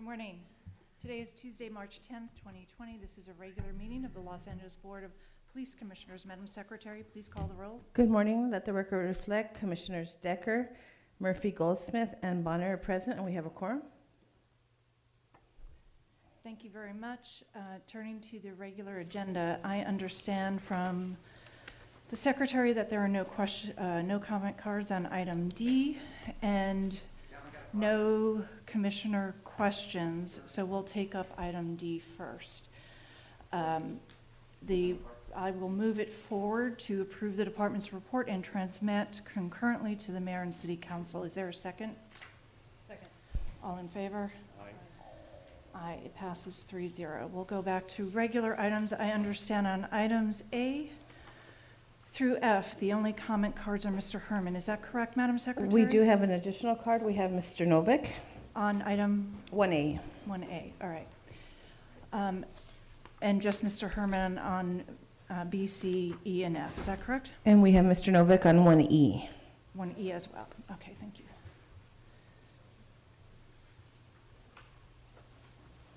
morning. Today is Tuesday, March 10th, 2020. This is a regular meeting of the Los Angeles Board of Police Commissioners. Madam Secretary, please call the roll. Good morning. Let the record reflect Commissioners Decker, Murphy, Goldsmith, and Bonner are present, and we have a quorum. Thank you very much. Turning to the regular agenda, I understand from the Secretary that there are no comment cards on item D and no commissioner questions, so we'll take up item D first. I will move it forward to approve the department's report and transmit concurrently to the mayor and city council. Is there a second? Second. All in favor? Aye. Aye. It passes 3-0. We'll go back to regular items. I understand on items A through F, the only comment cards are Mr. Herman. Is that correct, Madam Secretary? We do have an additional card. We have Mr. Novick. On item 1A. 1A, all right. And just Mr. Herman on B, C, E, and F. Is that correct? And we have Mr. Novick on 1E. 1E as well. Okay, thank you.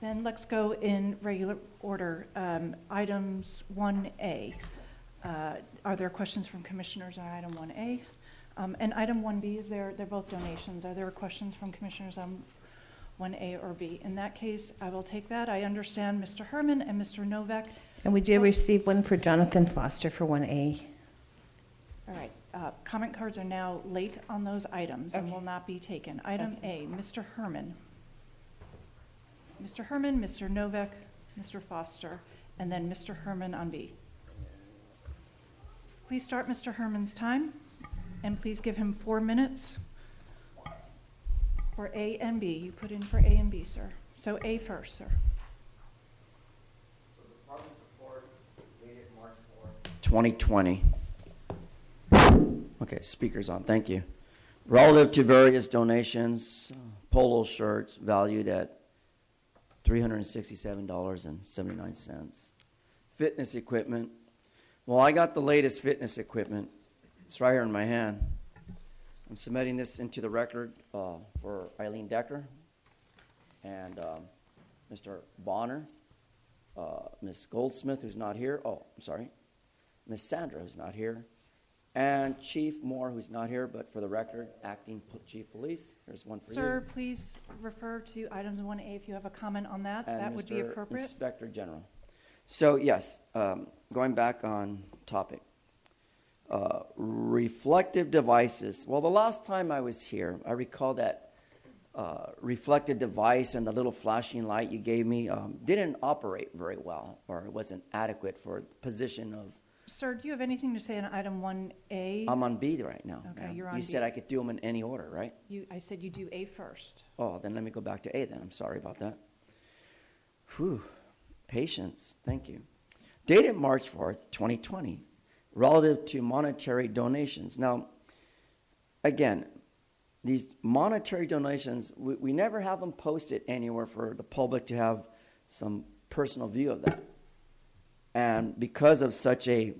Then let's go in regular order. Items 1A. Are there questions from commissioners on item 1A? And item 1B, they're both donations. Are there questions from commissioners on 1A or B? In that case, I will take that. I understand Mr. Herman and Mr. Novak. And we did receive one for Jonathan Foster for 1A. All right. Comment cards are now late on those items and will not be taken. Item A, Mr. Herman. Mr. Herman, Mr. Novak, Mr. Foster, and then Mr. Herman on B. Please start Mr. Herman's time, and please give him 4 minutes for A and B. You put in for A and B, sir. So A first, sir. So the department's report dated March 4th, 2020. Okay, speaker's on. Thank you. Relative to various donations, polo shirts valued at $367.79. Fitness equipment. Well, I got the latest fitness equipment. It's right here in my hand. I'm submitting this into the record for Eileen Decker and Mr. Bonner, Ms. Goldsmith, who's not here. Oh, I'm sorry. Ms. Sandra, who's not here. And Chief Moore, who's not here, but for the record, Acting Chief Police. Here's one for you. Sir, please refer to items 1A if you have a comment on that. And that would be appropriate. Inspector General. So, yes, going back on topic. Reflective devices. Well, the last time I was here, I recall that reflective device and the little flashing light you gave me didn't operate very well, or it wasn't adequate for the position of. Sir, do you have anything to say on item 1A? I'm on B right now. Okay, you're on You B. said I could do them in any order, right? I said you do A first. Oh, then let me go back to A then. I'm sorry about that. Whew. Patience. Thank you. Dated March 4th, 2020. Relative to monetary donations. Now, again, these monetary donations, we never have them posted anywhere for the public to have some personal view of that. And because of such a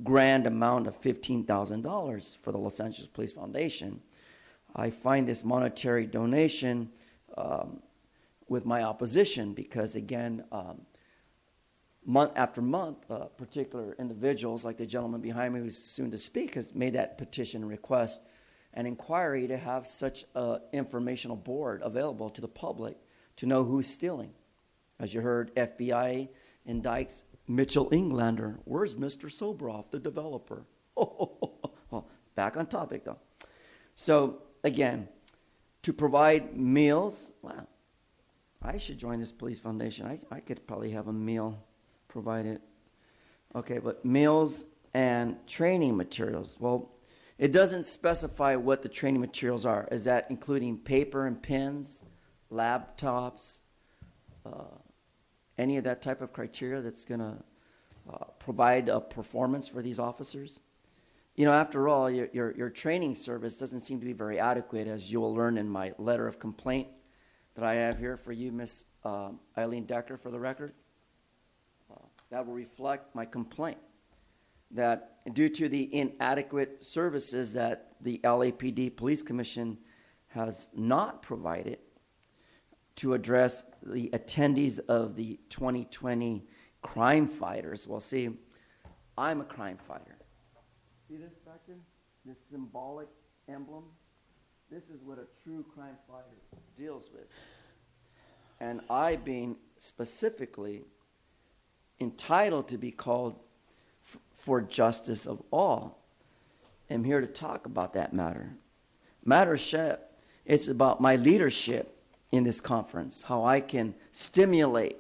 grand amount of $15,000 for the Los Angeles Police Foundation, I find this monetary donation with my opposition because, again, month after month, particular individuals like the gentleman behind me who's soon to speak has made that petition request and inquiry to have such an informational board available to the public to know who's stealing. As you heard, FBI indicts Mitchell Englander. Where's Mr. Sobroff, the developer? Well, back on topic, though. So, again, to provide meals, wow, I should join this police foundation. I could probably have a meal provided. Okay, but meals and training materials. Well, it doesn't specify what the training materials are. Is that including paper and pens, laptops, any of that type of criteria that's going to provide a performance for these officers? You know, after all, your training service doesn't seem to be very adequate, as you will learn in my letter of complaint that I have here for you, Miss Eileen Decker, for the record. That will reflect my complaint that due to the inadequate services that the LAPD Police Commission has not provided, to address the attendees of the 2020 Crime Fighters. Well, see, I'm a crime fighter. See this back there? This symbolic emblem? This is what a true crime fighter deals with. And I, being specifically entitled to be called for justice of all, am here to talk about that matter. It's about my leadership in this conference, how I can stimulate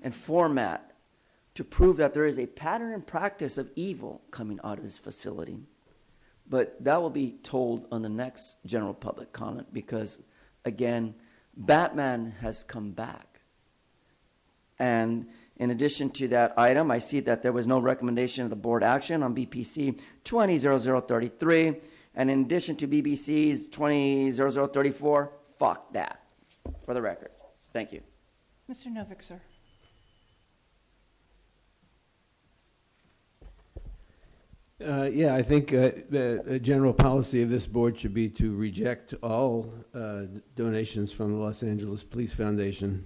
and format to prove that there is a pattern and practice of evil coming out of this facility. But that will be told on the next general public comment because, again, Batman has come back. And in addition to that item, I see that there was no recommendation of the board action on BPC 200033. And in addition to BBC's 200034, fuck that, for the record. Thank you. Mr. Novick, sir. Yeah, I think the general policy of this board should be to reject all donations from the Los Angeles Police Foundation.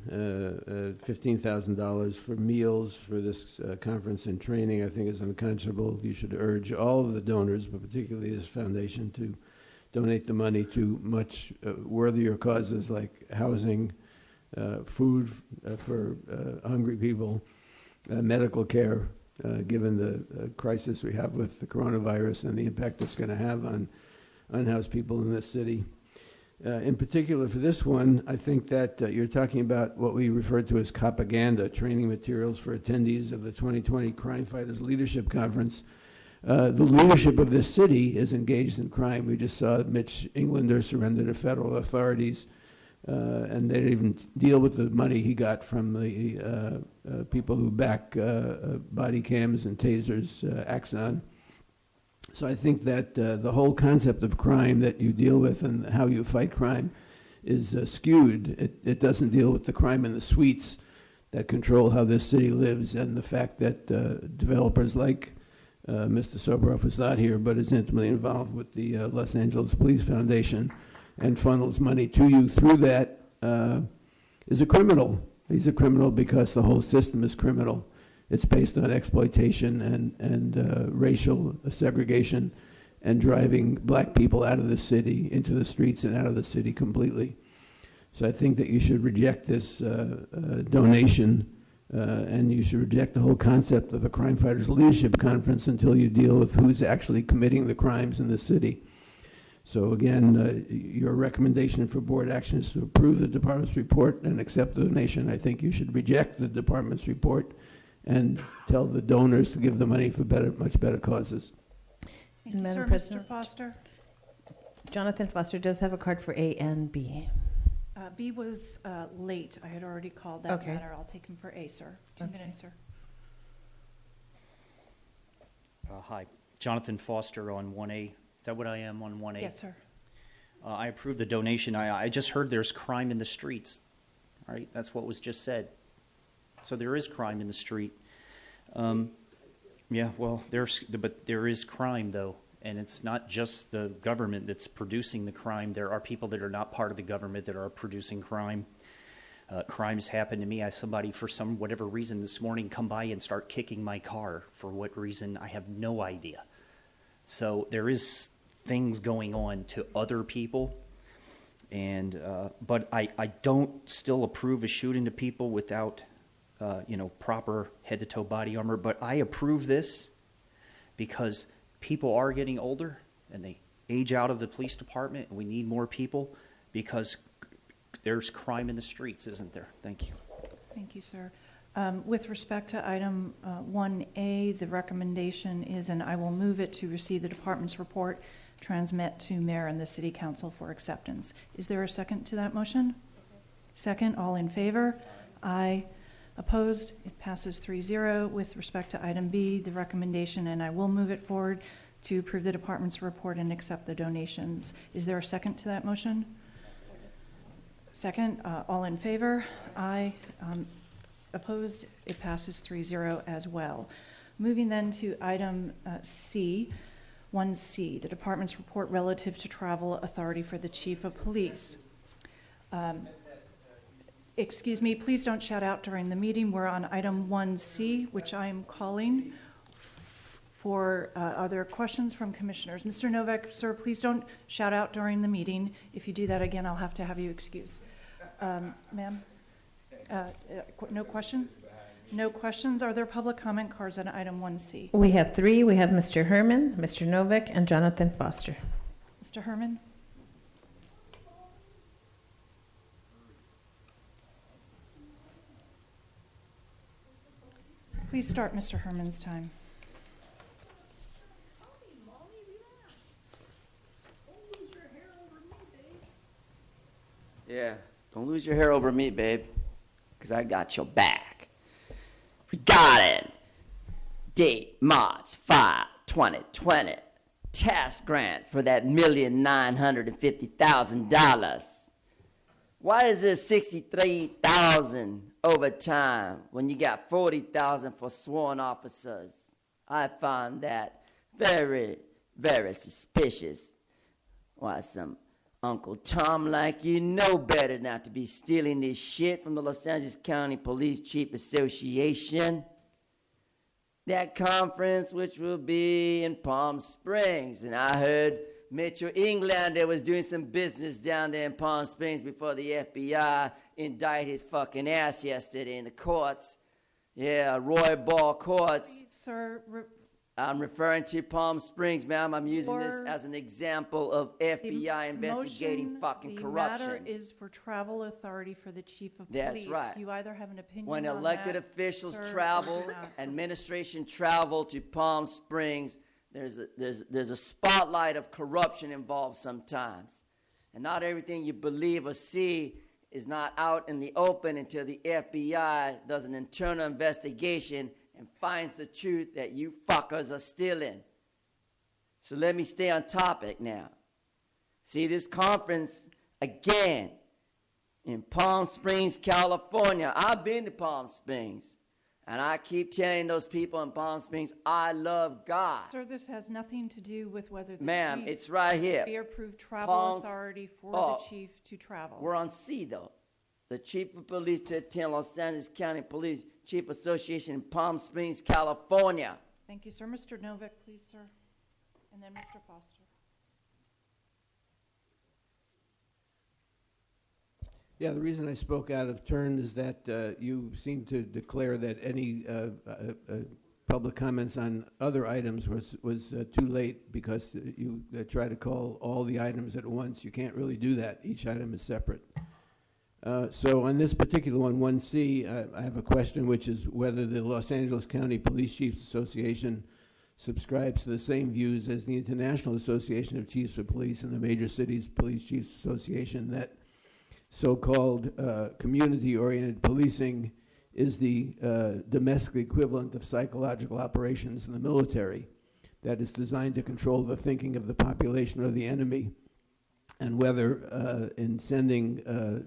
$15,000 for meals for this conference and training, I think, is unconscionable. You should urge all of the donors, but particularly this foundation, to donate the money to much worthier causes like housing, food for hungry people, medical care, given the crisis we have with the coronavirus and the impact it's going to have on unhoused people in this city. In particular, for this one, I think that you're talking about what we refer to as propaganda, training materials for attendees of the 2020 Crime Fighters Leadership Conference. The leadership of this city is engaged in crime. We just saw Mitch Englander surrender to federal authorities, and they didn't even deal with the money he got from the people who back body cams and tasers, Axon. So I think that the whole concept of crime that you deal with and how you fight crime is skewed. It doesn't deal with the crime in the suites that control how this city lives, and the fact that developers like Mr. Soboroff is not here, but is intimately involved with the Los Angeles Police Foundation and funnels money to you through that, is a criminal. He's a criminal because the whole system is criminal. It's based on exploitation and racial segregation and driving black people out of the city, into the streets and out of the city completely. So I think that you should reject this donation and you should reject the whole concept of a Crime Fighters Leadership Conference until you deal with who's actually committing the crimes in the city. So again, your recommendation for board action is to approve the department's report and accept the donation. I think you should reject the department's report and tell the donors to give the money for much better causes. Thank you, Madam sir. President. Mr. Foster? Jonathan Foster does have a card for A and B. B was late. I had already called that Okay. matter. I'll take him for A, sir. 2 Okay. minutes, sir. Hi, Jonathan Foster on 1A. Is that what I am on 1A? Yes, sir. I approve the donation. I just heard there's crime in the streets, right? That's what was just said. So there is crime in the street. Yeah, well, but there is crime, though, and it's not just the government that's producing the crime. There are people that are not part of the government that are producing crime. Crimes happen to me. I had somebody, for whatever reason this morning, come by and start kicking my car. For what reason, I have no idea. So there is things going on to other people, and but I don't still approve of shooting to people without proper head-to-toe body armor. But I approve this because people are getting older and they age out of the police department, and we need more people because there's crime in the streets, isn't there? Thank you. Thank you, sir. With respect to item 1A, the recommendation is, and I will move it to receive the department's report, transmit to mayor and the city council for acceptance. Is there a second to that motion? Second, all in favor? Aye. Opposed? It passes 3-0. With respect to item B, the recommendation, and I will move it forward to approve the department's report and accept the donations. Is there a second to that motion? Second, all in favor? Aye. Opposed? It passes 3-0 as well. Moving then to item C, 1C, the department's report relative to travel authority for the chief of police. Excuse me, please don't shout out during the meeting. We're on item 1C, which I am calling for, are there questions from commissioners? Mr. Novak, sir, please don't shout out during the meeting. If you do that again, I'll have to have you excused. Ma'am? No questions? No questions. Are there public comment cards on item 1C? We have three. We have Mr. Herman, Mr. Novak, and Jonathan Foster. Mr. Herman? Please start Mr. Herman's time. Yeah, don't lose your hair over me, babe, because I got your back. Regarding date March 5, 2020, task grant for that $1,950,000. Why is there $63,000 overtime when you got $40,000 for sworn officers? I find that very, very suspicious. Why, some Uncle Tom like you know better not to be stealing this shit from the Los Angeles County Police Chief Association. That conference, which will be in Palm Springs, and I heard Mitchell Englander was doing some business down there in Palm Springs before the FBI indicted his fucking ass yesterday in the courts. Yeah, Roy Ball courts. Please, sir, I'm referring to Palm Springs, ma'am. I'm using this Or as an example of FBI investigating motion, fucking the corruption. matter is for travel authority for the chief of That's police. right. You either have an opinion When on elected that, officials sir, or travel, not. administration travel to Palm Springs, there's a spotlight of corruption involved sometimes. And not everything you believe or see is not out in the open until the FBI does an internal investigation and finds the truth that you fuckers are stealing. So let me stay on topic now. See, this conference, again, in Palm Springs, California. I've been to Palm Springs, and I keep telling those people in Palm Springs, I love God. Sir, this has nothing to do with whether the Ma'am, chief it's right here. be approved travel Palm- authority for oh, the chief to travel. We're on C, though. The chief of police to attend Los Angeles County Police Chief Association in Palm Springs, California. Thank you, sir. Mr. Novak, please, sir. And then Mr. Foster. Yeah, the reason I spoke out of turn is that you seem to declare that any public comments on other items was too late because you try to call all the items at once. You can't really do that. Each item is separate. So on this particular one, 1C, I have a question, which is whether the Los Angeles County Police Chiefs Association subscribes to the same views as the International Association of Chiefs of Police and the Major Cities Police Chiefs Association, that so-called community-oriented policing is the domestic equivalent of psychological operations in the military that is designed to control the thinking of the population or the enemy, and whether in sending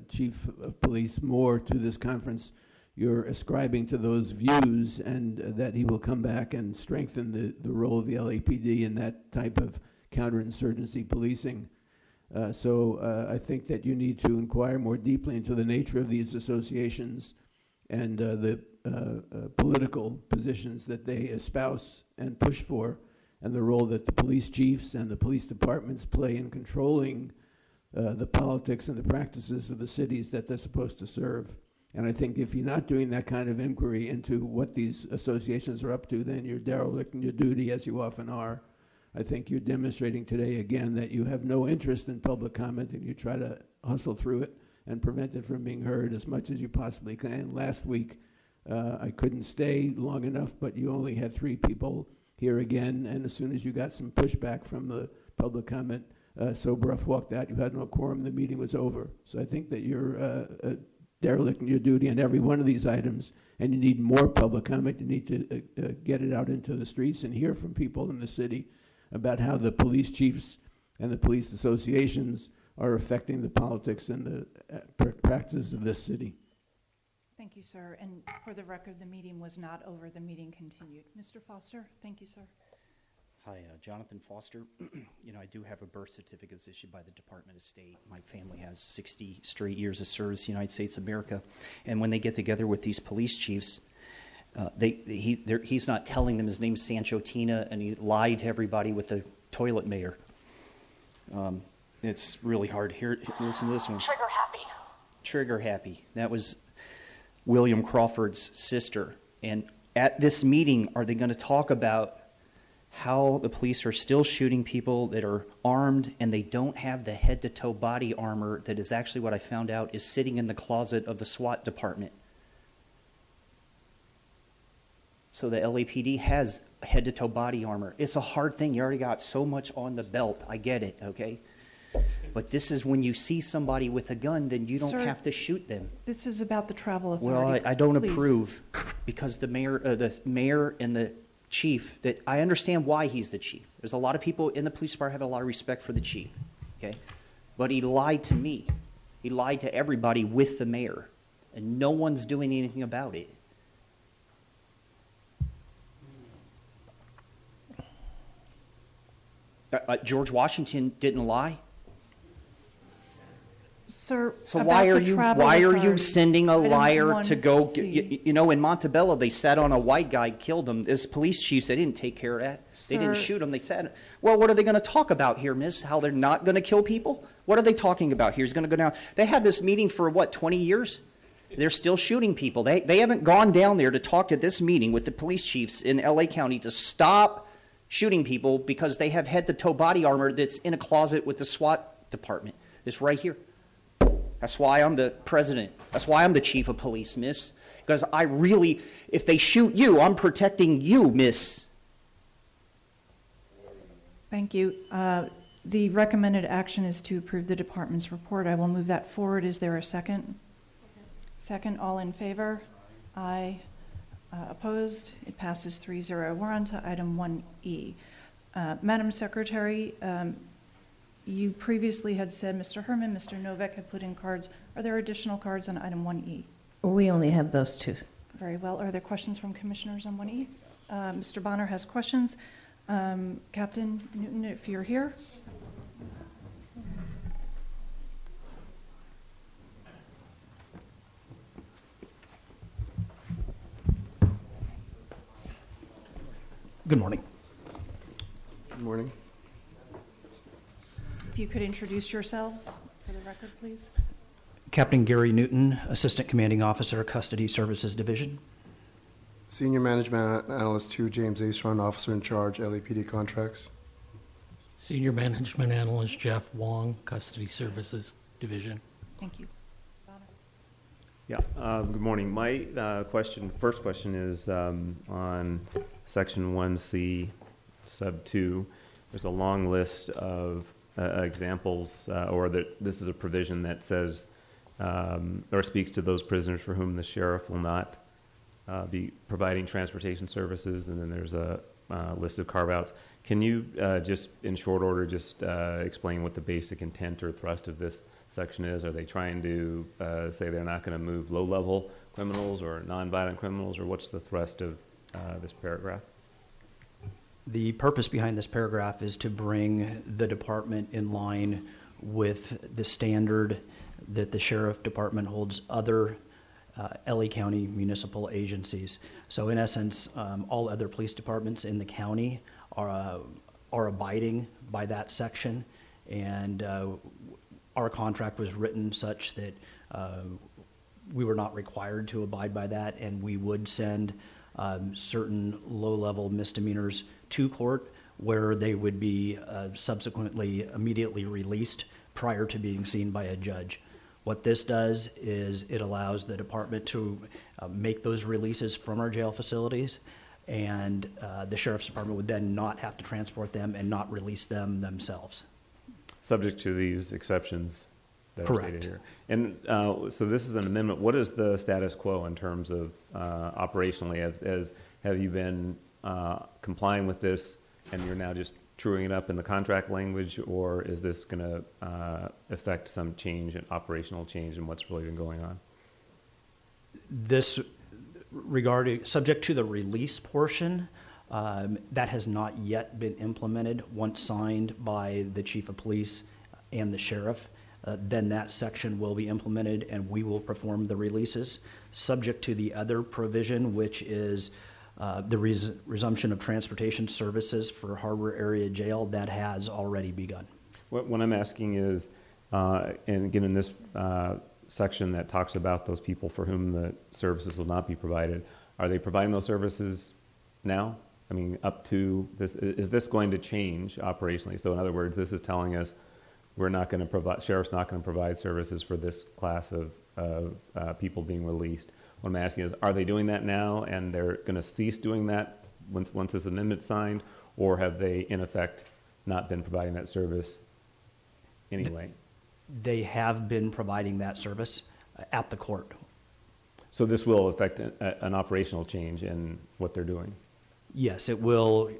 Chief of Police Moore to this conference, you're ascribing to those views and that he will come back and strengthen the role of the LAPD in that type of counterinsurgency policing. So I think that you need to inquire more deeply into the nature of these associations and the political positions that they espouse and push for, and the role that the police chiefs and the police departments play in controlling the politics and the practices of the cities that they're supposed to serve. And I think if you're not doing that kind of inquiry into what these associations are up to, then you're derelict in your duty, as you often are. I think you're demonstrating today again that you have no interest in public comment, and you try to hustle through it and prevent it from being heard as much as you possibly can. Last week, I couldn't stay long enough, but you only had 3 people here again, and as soon as you got some pushback from the public comment, Soborough walked out. You had no quorum. The meeting was over. So I think that you're derelict in your duty on every one of these items, and you need more public comment. You need to get it out into the streets and hear from people in the city about how the police chiefs and the police associations are affecting the politics and the practices of this city. Thank you, sir. And for the record, the meeting was not over. The meeting continued. Mr. Foster, thank you, sir. Hi, Jonathan Foster. You know, I do have a birth certificate that's issued by the Department of State. My family has 60 straight years of service in the United States of America. And when they get together with these police chiefs, he's not telling them his name's Sancho Tina, and he lied to everybody with the toilet mayor. It's really hard. Here, listen to this one. Trigger happy. Trigger happy. That was William Crawford's sister. And at this meeting, are they going to talk about how the police are still shooting people that are armed and they don't have the head-to-toe body armor that is actually what I found out is sitting in the closet of the SWAT department? So the LAPD has head-to-toe body armor. It's a hard thing. You already got so much on the belt. I get it, okay? But this is when you see somebody with a gun, then you don't Sir, have to shoot them. This is about the travel Well, authority. I don't Please. approve, because the mayor and the chief, that I understand why he's the chief. There's a lot of people in the police department have a lot of respect for the chief, okay? But he lied to me. He lied to everybody with the mayor, and no one's doing anything about it. George Washington didn't lie. Sir, So about why the are you travel you authority, sending a item liar to go? 1C. You know, in Montebello, they sat on a white guy, killed him. As police chiefs, they didn't take care of that. They didn't Sir. shoot him. They said, "Well, what are they going to talk about here, Miss? How they're not going to kill people? What are they talking about here? He's going to go down." They had this meeting for what, 20 years? They're still shooting people. They haven't gone down there to talk at this meeting with the police chiefs in LA County to stop shooting people because they have head-to-toe body armor that's in a closet with the SWAT department. It's right here. That's why I'm the president. That's why I'm the chief of police, miss. Because I really, if they shoot you, I'm protecting you, miss. Thank you. The recommended action is to approve the department's report. I will move that forward. Is there a second? Second, all in favor? Aye. Opposed? It passes 3-0. We're on to item 1E. Madam Secretary, you previously had said Mr. Herman, Mr. Novak had put in cards. Are there additional cards on item 1E? We only have those two. Very well. Are there questions from commissioners on 1E? Mr. Bonner has questions. Captain Newton, if you're here. Good morning. Good morning. If you could introduce yourselves for the record, please. Captain Gary Newton, Assistant Commanding Officer, Custody Services Division. Senior Management Analyst 2, James Aseron, Officer in Charge, LAPD Contracts. Senior Management Analyst Jeff Wong, Custody Services Division. Thank you. Yeah, good morning. My first question is on section 1C, sub 2. There's a long list of examples, or that this is a provision that says, or speaks to those prisoners for whom the sheriff will not be providing transportation services, and then there's a list of carve-outs. Can you just, in short order, just explain what the basic intent or thrust of this section is? Are they trying to say they're not going to move low-level criminals or nonviolent criminals, or what's the thrust of this paragraph? The purpose behind this paragraph is to bring the department in line with the standard that the sheriff department holds other LA County municipal agencies. So in essence, all other police departments in the county are abiding by that section, and our contract was written such that we were not required to abide by that, and we would send certain low-level misdemeanors to court where they would be subsequently immediately released prior to being seen by a judge. What this does is it allows the department to make those releases from our jail facilities, and the sheriff's department would then not have to transport them and not release them themselves. Subject to these exceptions that are Correct. stated here. And so this is an amendment. What is the status quo in terms of operationally? Have you been complying with this, and you're now just truing it up in the contract language, or is this going to affect some change, an operational change in what's really been going on? This, regarding, subject to the release portion, That has not yet been implemented. Once signed by the chief of police and the sheriff, then that section will be implemented and we will perform the releases, subject to the other provision, which is the resumption of transportation services for Harbor Area Jail. That has already begun. What I'm asking is, and again, in this section that talks about those people for whom the services will not be provided, are they providing those services now? I mean, up to this, is this going to change operationally? So in other words, this is telling us we're not going to provide, sheriff's not going to provide services for this class of people being released. What I'm asking is, are they doing that now and they're going to cease doing that once this amendment's signed, or have they in effect not been providing that service anyway? They have been providing that service at the court. So this will affect an operational change in what they're doing? Yes, it will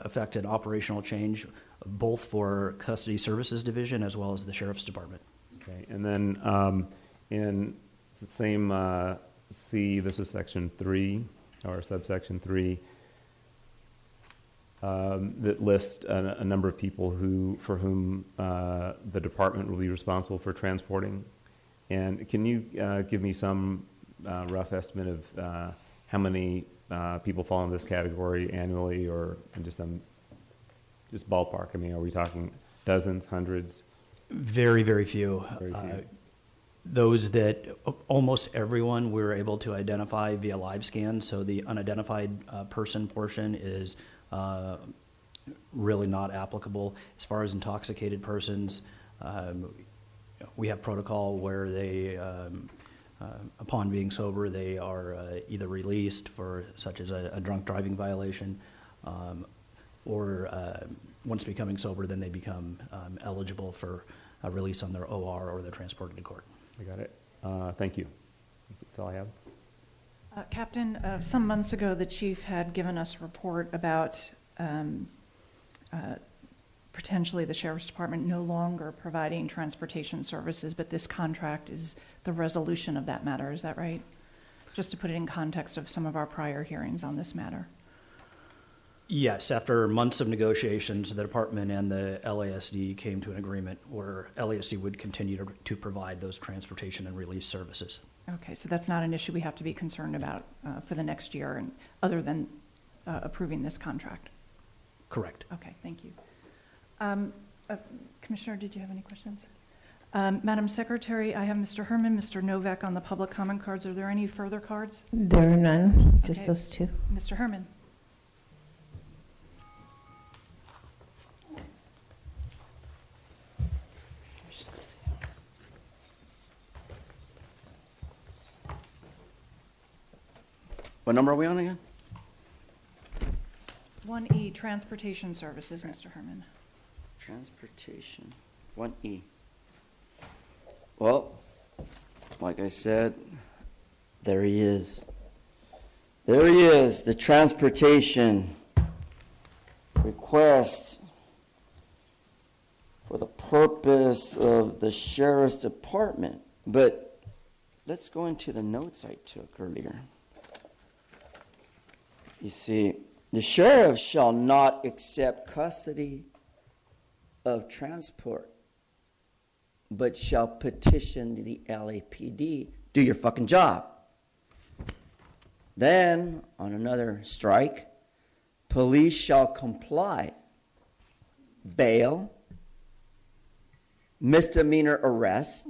affect an operational change both for Custody Services Division as well as the Sheriff's Department. Okay, and then in the same C, this is section 3 or subsection 3, that lists a number of people for whom the department will be responsible for transporting. And can you give me some rough estimate of how many people fall in this category annually, or just ballpark? I mean, are we talking dozens, hundreds? Very, very few. Very few. Those that almost everyone we were able to identify via live scan. So the unidentified person portion is really not applicable. As far as intoxicated persons, we have protocol where they, upon being sober, they are either released for such as a drunk driving violation, or once becoming sober, then they become eligible for a release on their OR or they're transported to court. I got it. Thank you. That's all I have. Captain, some months ago, the chief had given us a report about potentially the Sheriff's Department no longer providing transportation services, but this contract is the resolution of that matter. Is that right? Just to put it in context of some of our prior hearings on this matter. Yes, after months of negotiations, the department and the LASD came to an agreement where LASD would continue to provide those transportation and release services. Okay, so that's not an issue we have to be concerned about for the next year, and other than approving this contract. Correct. Okay, thank you. Commissioner, did you have any questions? Madam Secretary, I have Mr. Herman, Mr. Novak on the public comment cards. Are there any further cards? There are none, just Okay. those two. Mr. Herman. What number are we on again? 1E, Transportation Services, Mr. Herman. Transportation, 1E. Well, like I said, there he is. There he is, the transportation request for the purpose of the Sheriff's Department. But let's go into the notes I took earlier. You see, the sheriff shall not accept custody of transport, but shall petition the LAPD. Do your fucking job. Then, on another strike, police shall comply. Bail, misdemeanor arrest,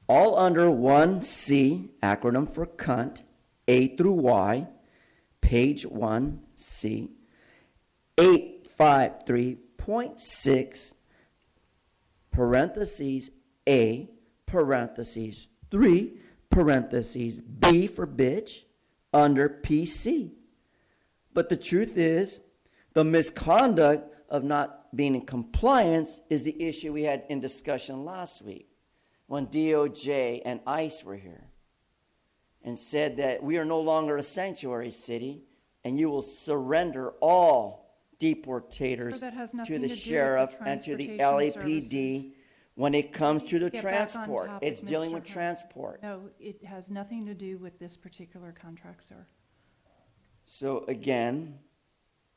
all under 1C, acronym for cunt, A through Y, page 1C, 853.6, parentheses A, parentheses 3, parentheses B for bitch, under PC. But the truth is, the misconduct of not being in compliance is the issue we had in discussion last week when DOJ and ICE were here and said that we are no longer a sanctuary city and you will surrender all deportators But that has to nothing the to do with the sheriff and to the transportation LAPD services. when it comes to the Get back on transport. topic, It's dealing Mr. with Herman. transport. No, it has nothing to do with this particular contract, sir. So again,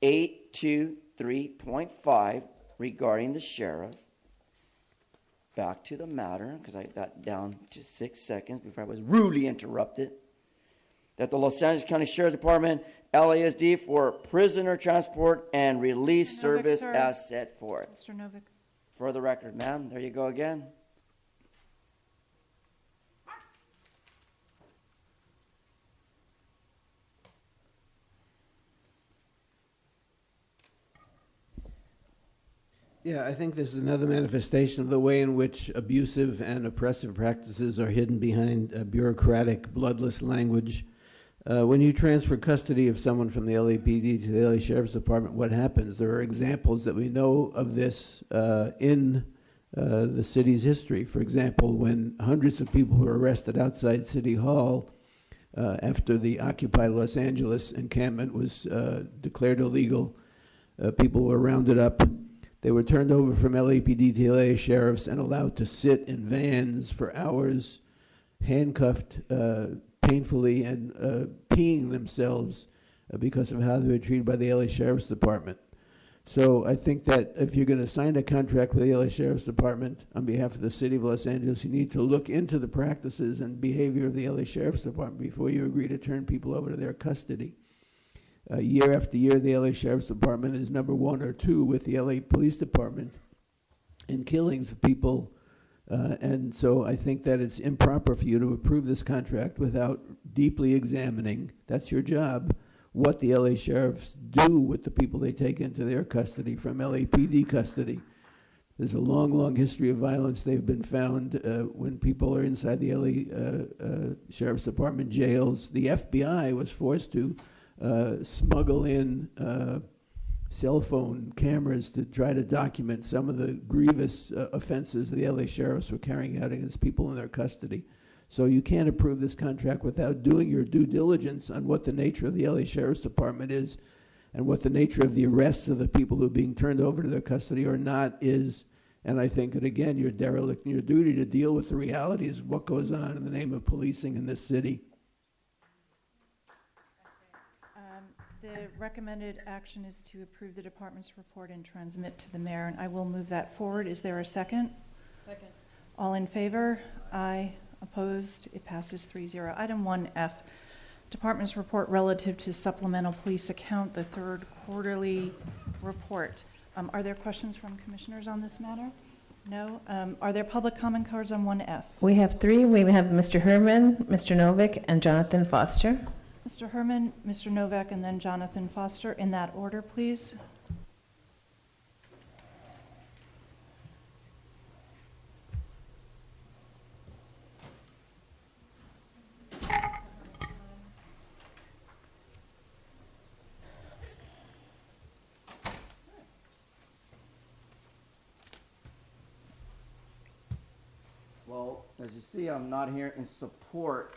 823.5 regarding the sheriff. Back to the matter, because I got down to 6 seconds before I was rudely interrupted. That the Los Angeles County Sheriff's Department, LASD, for prisoner transport and release Novick, service sir. as set forth. Mr. Novick. For the record, ma'am, there you go again. Yeah, I think this is another manifestation of the way in which abusive and oppressive practices are hidden behind bureaucratic, bloodless language. When you transfer custody of someone from the LAPD to the LA Sheriff's Department, what happens? There are examples that we know of this in the city's history. For example, when hundreds of people were arrested outside City Hall after the Occupy Los Angeles encampment was declared illegal, people were rounded up. They were turned over from LAPD to LA sheriffs and allowed to sit in vans for hours, handcuffed painfully and peeing themselves because of how they were treated by the LA Sheriff's Department. So I think that if you're going to sign a contract with the LA Sheriff's Department on behalf of the city of Los Angeles, you need to look into the practices and behavior of the LA Sheriff's Department before you agree to turn people over to their custody. Year after year, the LA Sheriff's Department is number 1 or 2 with the LA Police Department in killings of people. And so I think that it's improper for you to approve this contract without deeply examining, that's your job, what the LA sheriffs do with the people they take into their custody from LAPD custody. There's a long, long history of violence. They've been found when people are inside the LA Sheriff's Department jails. The FBI was forced to smuggle in cell phone cameras to try to document some of the grievous offenses the LA sheriffs were carrying out against people in their custody. So you can't approve this contract without doing your due diligence on what the nature of the LA Sheriff's Department is and what the nature of the arrests of the people who are being turned over to their custody or not is. And I think that, again, you're derelict in your duty to deal with the realities of what goes on in the name of policing in this city. The recommended action is to approve the department's report and transmit to the mayor, and I will move that forward. Is there a second? Second. All in favor? Aye. Opposed? It passes 3-0. Item 1F, department's report relative to supplemental police account, the third quarterly report. Are there questions from commissioners on this matter? No? Are there public comment cards on 1F? We have 3. We have Mr. Herman, Mr. Novick, and Jonathan Foster. Mr. Herman, Mr. Novak, and then Jonathan Foster. In that order, please. Well, as you see, I'm not here in support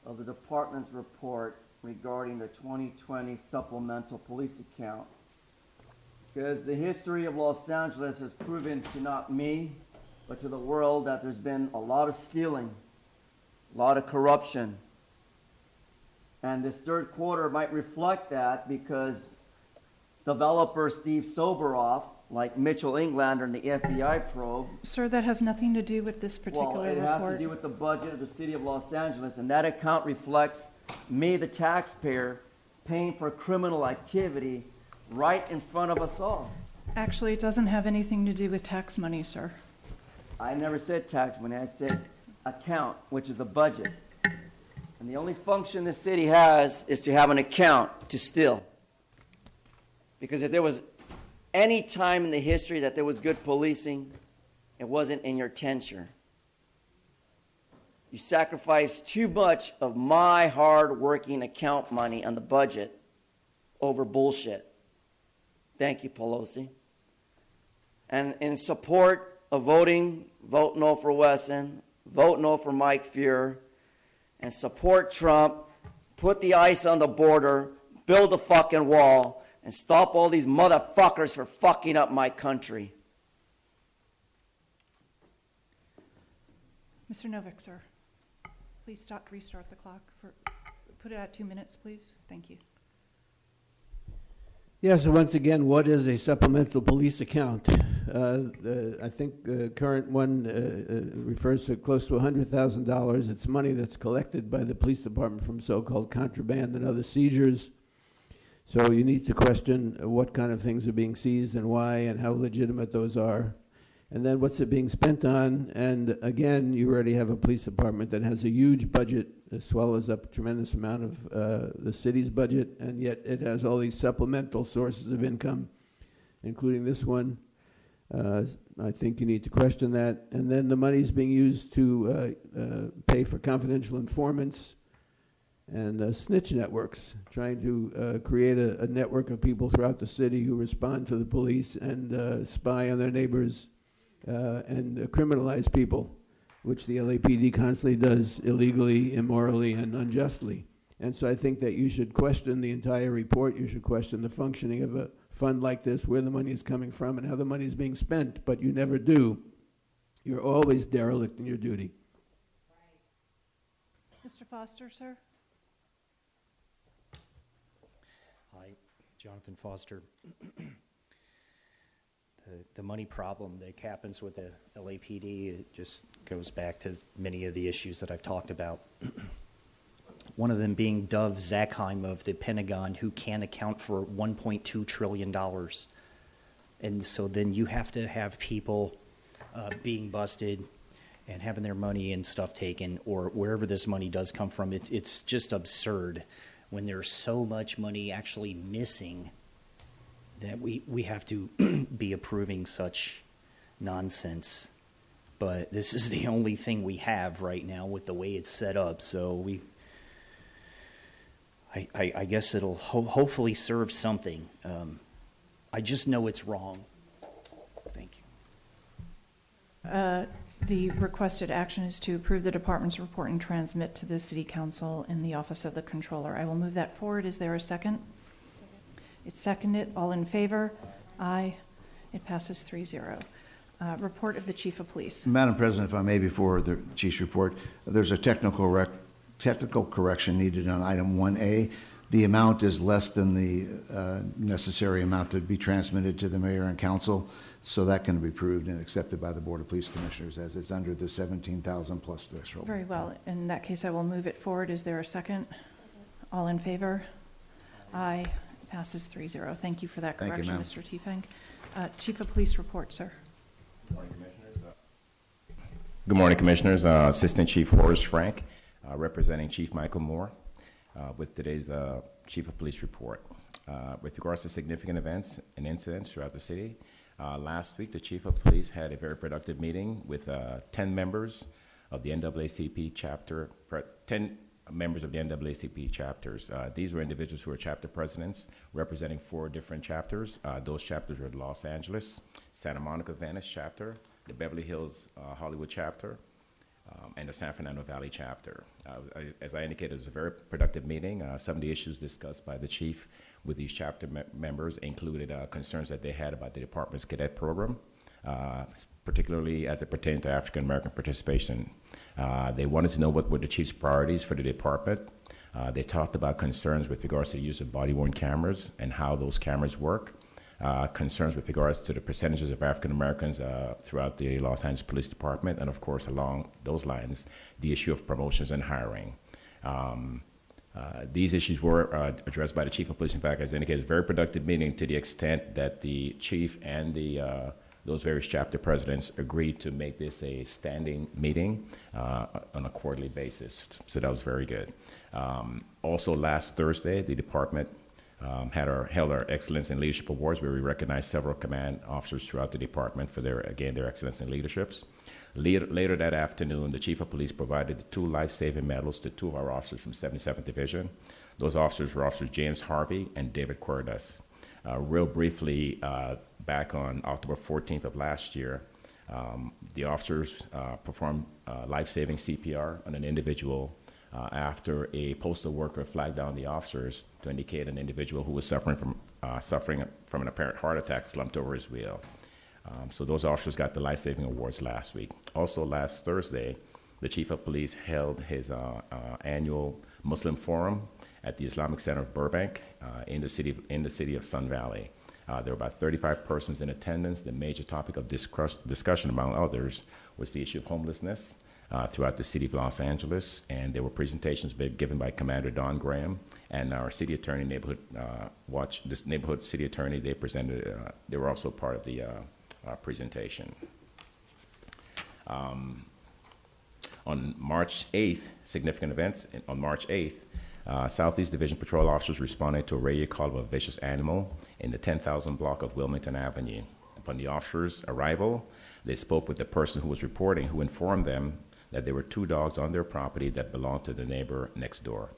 of the department's report regarding the 2020 supplemental police account. Because the history of Los Angeles has proven to not me, but to the world that there's been a lot of stealing, a lot of corruption. And this third quarter might reflect that because developer Steve Soberoff, like Mitchell Englander in the FBI probe. Sir, that has nothing to do with this particular Well, it report. has to do with the budget of the city of Los Angeles, and that account reflects me, the taxpayer, paying for criminal activity right in front of us all. Actually, it doesn't have anything to do with tax money, sir. I never said tax money, I said account, which is a budget. And the only function the city has is to have an account to steal. Because if there was any time in the history that there was good policing, it wasn't in your tenure. You sacrificed too much of my hard-working account money on the budget over bullshit. Thank you, Pelosi. And in support of voting, vote no for Wesson, vote no for Mike Fuhrer, and support Trump, put the ice on the border, build a fucking wall, and stop all these motherfuckers for fucking up my country. Mr. Novick, sir. Please restart the clock put it at 2 minutes, please. Thank you. Yeah, so once again, what is a supplemental police account? I think the current one refers to close to $100,000. It's money that's collected by the police department from so-called contraband and other seizures. So you need to question what kind of things are being seized and why and how legitimate those are. And then what's it being spent on? And again, you already have a police department that has a huge budget, swallows up a tremendous amount of the city's budget, and yet it has all these supplemental sources of income, including this one. I think you need to question that. And then the money is being used to pay for confidential informants and snitch networks, trying to create a network of people throughout the city who respond to the police and spy on their neighbors and criminalize people, which the LAPD constantly does illegally, immorally, and unjustly. And so I think that you should question the entire report. You should question the functioning of a fund like this, where the money is coming from and how the money is being spent, but you never do. You're always derelict in your duty. Mr. Foster, sir? Hi, Jonathan Foster. The money problem that happens with the LAPD, it just goes back to many of the issues that I've talked about. One of them being Dov Zakheim of the Pentagon, who can't account for $1.2 trillion. And so then you have to have people being busted and having their money and stuff taken, or wherever this money does come from. It's just absurd when there's so much money actually missing that we have to be approving such nonsense. But this is the only thing we have right now with the way it's set up. So I guess it'll hopefully serve something. I just know it's wrong. Thank you. The requested action is to approve the department's report and transmit to the City Council in the Office of the Controller. I will move that forward. Is there a second? It's seconded. All in favor? Aye. It passes 3-0. Report of the Chief of Police. Madam President, if I may, before the Chief's report, there's a technical correction needed on item 1A. The amount is less than the necessary amount to be transmitted to the mayor and council, so that can be approved and accepted by the Board of Police Commissioners as it's under the 17,000 plus threshold. Very well. In that case, I will move it forward. Is there a second? All in favor? Aye. Passes 3-0. Thank you for that Thank you, correction, ma'am. Mr. Tiefenk. Chief of Police report, sir. Good morning, Commissioners. Good morning, Commissioners. Assistant Chief Horace Frank, representing Chief Michael Moore, with today's Chief of Police report. With regards to significant events and incidents throughout the city, last week the Chief of Police had a very productive meeting with 10 members of the NAACP chapter, 10 members of the NAACP chapters. These were individuals who were chapter presidents representing 4 different chapters. Those chapters were the Los Angeles, Santa Monica Venice chapter, the Beverly Hills Hollywood chapter, and the San Fernando Valley chapter. As I indicated, it was a very productive meeting. Some of the issues discussed by the chief with these chapter members included concerns that they had about the department's cadet program, particularly as it pertained to African American participation. They wanted to know what were the chief's priorities for the department. They talked about concerns with regards to the use of body-worn cameras and how those cameras work. Concerns with regards to the percentages of African Americans throughout the Los Angeles Police Department, and of course, along those lines, the issue of promotions and hiring. These issues were addressed by the Chief of Police. In fact, as indicated, it's a very productive meeting to the extent that the chief and those various chapter presidents agreed to make this a standing meeting on a quarterly basis. So that was very good. Also, last Thursday, the department held our Excellence in Leadership Awards, where we recognized several command officers throughout the department for their excellence in leaderships. Later that afternoon, the Chief of Police provided 2 life-saving medals to 2 of our officers from 77th Division. Those officers were Officers James Harvey and David Cordes. Real briefly, back on October 14th of last year, the officers performed life-saving CPR on an individual after a postal worker flagged down the officers to indicate an individual who was suffering from an apparent heart attack slumped over his wheel. So those officers got the life-saving awards last week. Also last Thursday, the chief of police held his annual Muslim forum at the Islamic Center of Burbank in the city of Sun Valley. There were about 35 persons in attendance. The major topic of discussion, among others, was the issue of homelessness throughout the city of Los Angeles, and there were presentations given by Commander Don Graham and our city attorney, neighborhood city attorney. They presented. They were also part of the presentation. On March 8th, significant events. On March 8th, Southeast Division Patrol officers responded to a radio call of a vicious animal in the 10,000 block of Wilmington Avenue. Upon the officers' arrival, they spoke with the person who was reporting, who informed them that there were 2 dogs on their property that belonged to the neighbor next door.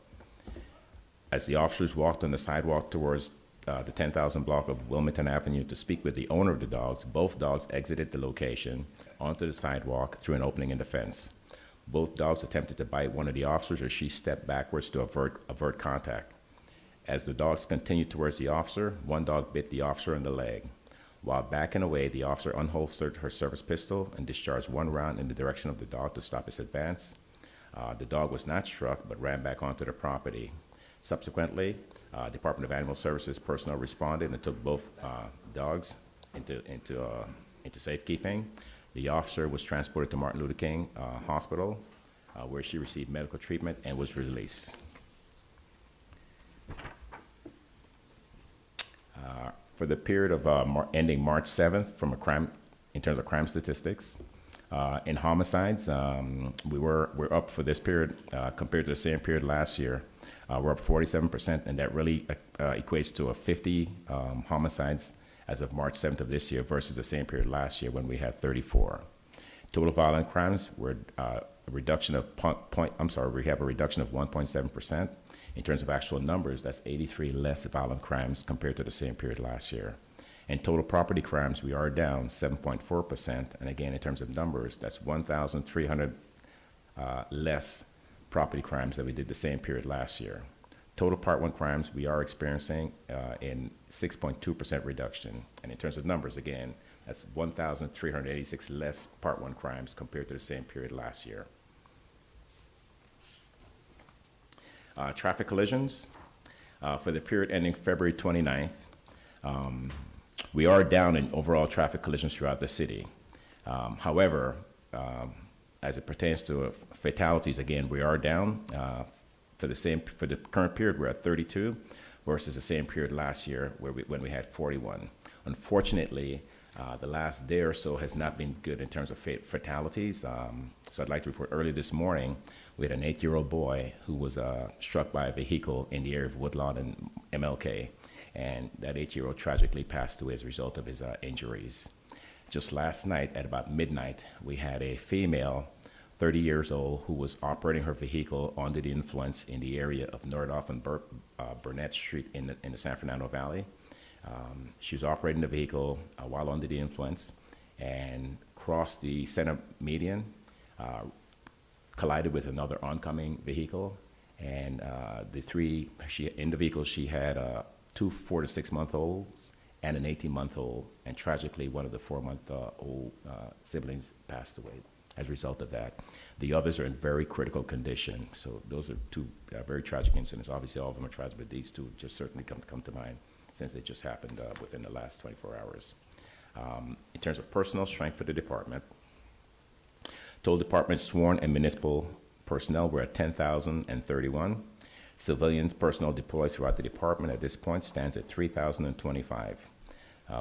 As the officers walked on the sidewalk towards the 10,000 block of Wilmington Avenue to speak with the owner of the dogs, both dogs exited the location onto the sidewalk through an opening in the fence. Both dogs attempted to bite one of the officers as she stepped backwards to avert contact. As the dogs continued towards the officer, one dog bit the officer in the leg. While backing away, the officer unholstered her service pistol and discharged 1 round in the direction of the dog to stop its advance. The dog was not struck, but ran back onto the property. Subsequently, Department of Animal Services personnel responded and took both dogs into safekeeping. The officer was transported to Martin Luther King Hospital, where she received medical treatment and was released. For the period of ending March 7th, in terms of crime statistics, in homicides, we're up for this period compared to the same period last year. We're up 47%, and that really equates to 50 homicides as of March 7th of this year versus the same period last year when we had 34. Total violent crimes, we have a reduction of 1.7%. In terms of actual numbers, that's 83 less violent crimes compared to the same period last year. In total property crimes, we are down 7.4%. And again, in terms of numbers, that's 1,300 less property crimes that we did the same period last year. Total Part 1 crimes, we are experiencing in 6.2% reduction. And in terms of numbers, again, that's 1,386 less Part 1 crimes compared to the same period last year. Traffic collisions, for the period ending February 29th, we are down in overall traffic collisions throughout the city. However, as it pertains to fatalities, again, we are down. For the current period, we're at 32 versus the same period last year when we had 41. Unfortunately, the last day or so has not been good in terms of fatalities. So I'd like to report early this morning, we had an 8-year-old boy who was struck by a vehicle in the area of Woodlawn and MLK, and that 8-year-old tragically passed away as a result of his injuries. Just last night at about midnight, we had a female, 30 years old, who was operating her vehicle under the influence in the area of Nordhoff and Burnett Street in the San Fernando Valley. She was operating the vehicle while under the influence and crossed the center median, collided with another oncoming vehicle, and in the vehicle she had 2 4 to 6 month olds and an 18-month-old, and tragically one of the 4-month-old siblings passed away as a result of that. The others are in very critical condition. So those are 2 very tragic incidents. Obviously all of them are tragic, but these 2 just certainly come to mind since they just happened within the last 24 hours. In terms of personnel strength for the department, total department sworn and municipal personnel were at 10,031. Civilian personnel deployed throughout the department at this point stands at 3,025.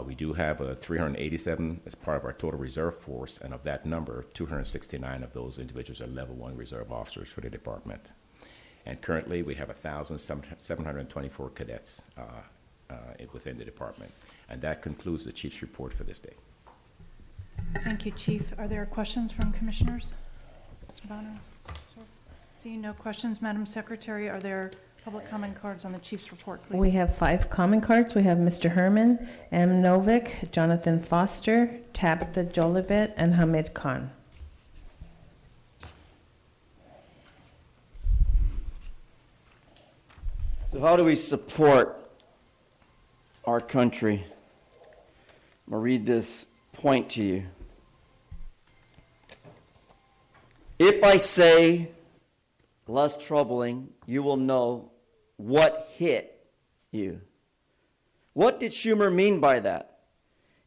We do have 387 as part of our total reserve force, and of that number, 269 of those individuals are level 1 reserve officers for the department. And currently, we have 1,724 cadets within the department. And that concludes the chief's report for this day. Thank you, Chief. Are there questions from commissioners? Mr. Bonner? Seeing no questions, Madam Secretary, are there public comment cards on the chief's report, please? We have 5 comment cards. We have Mr. Herman, M. Novick, Jonathan Foster, Tabitha Jolivet, and Hamid Khan. So how do we support our country? I'm going to read this point to you. If I say less troubling, you will know what hit you. What did Schumer mean by that?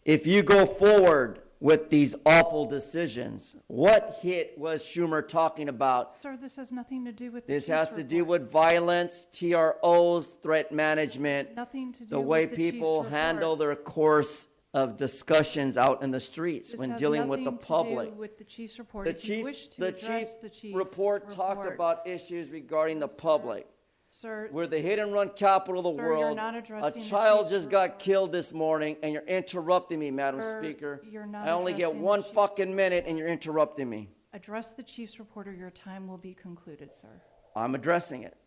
If you go forward with these awful decisions, what hit was Schumer talking about? Sir, this has nothing to do with the This chief's has to do report. with violence, TROs, threat management, Nothing to do the way with the chief's people report. handle their course of discussions out in the streets This when has dealing with the nothing to public. do with the chief's report. The If you chief, wish to the address chief the chief's report talked about issues regarding the public. Sir, We're the hit and run capital of the Sir, you're world. not A addressing the child chief's just got report. killed this morning, and you're interrupting me, Madam Sir, Speaker. you're not I only get addressing the one chief's- fucking minute, and you're interrupting me. address the chief's report or your time will be concluded, sir. I'm addressing it.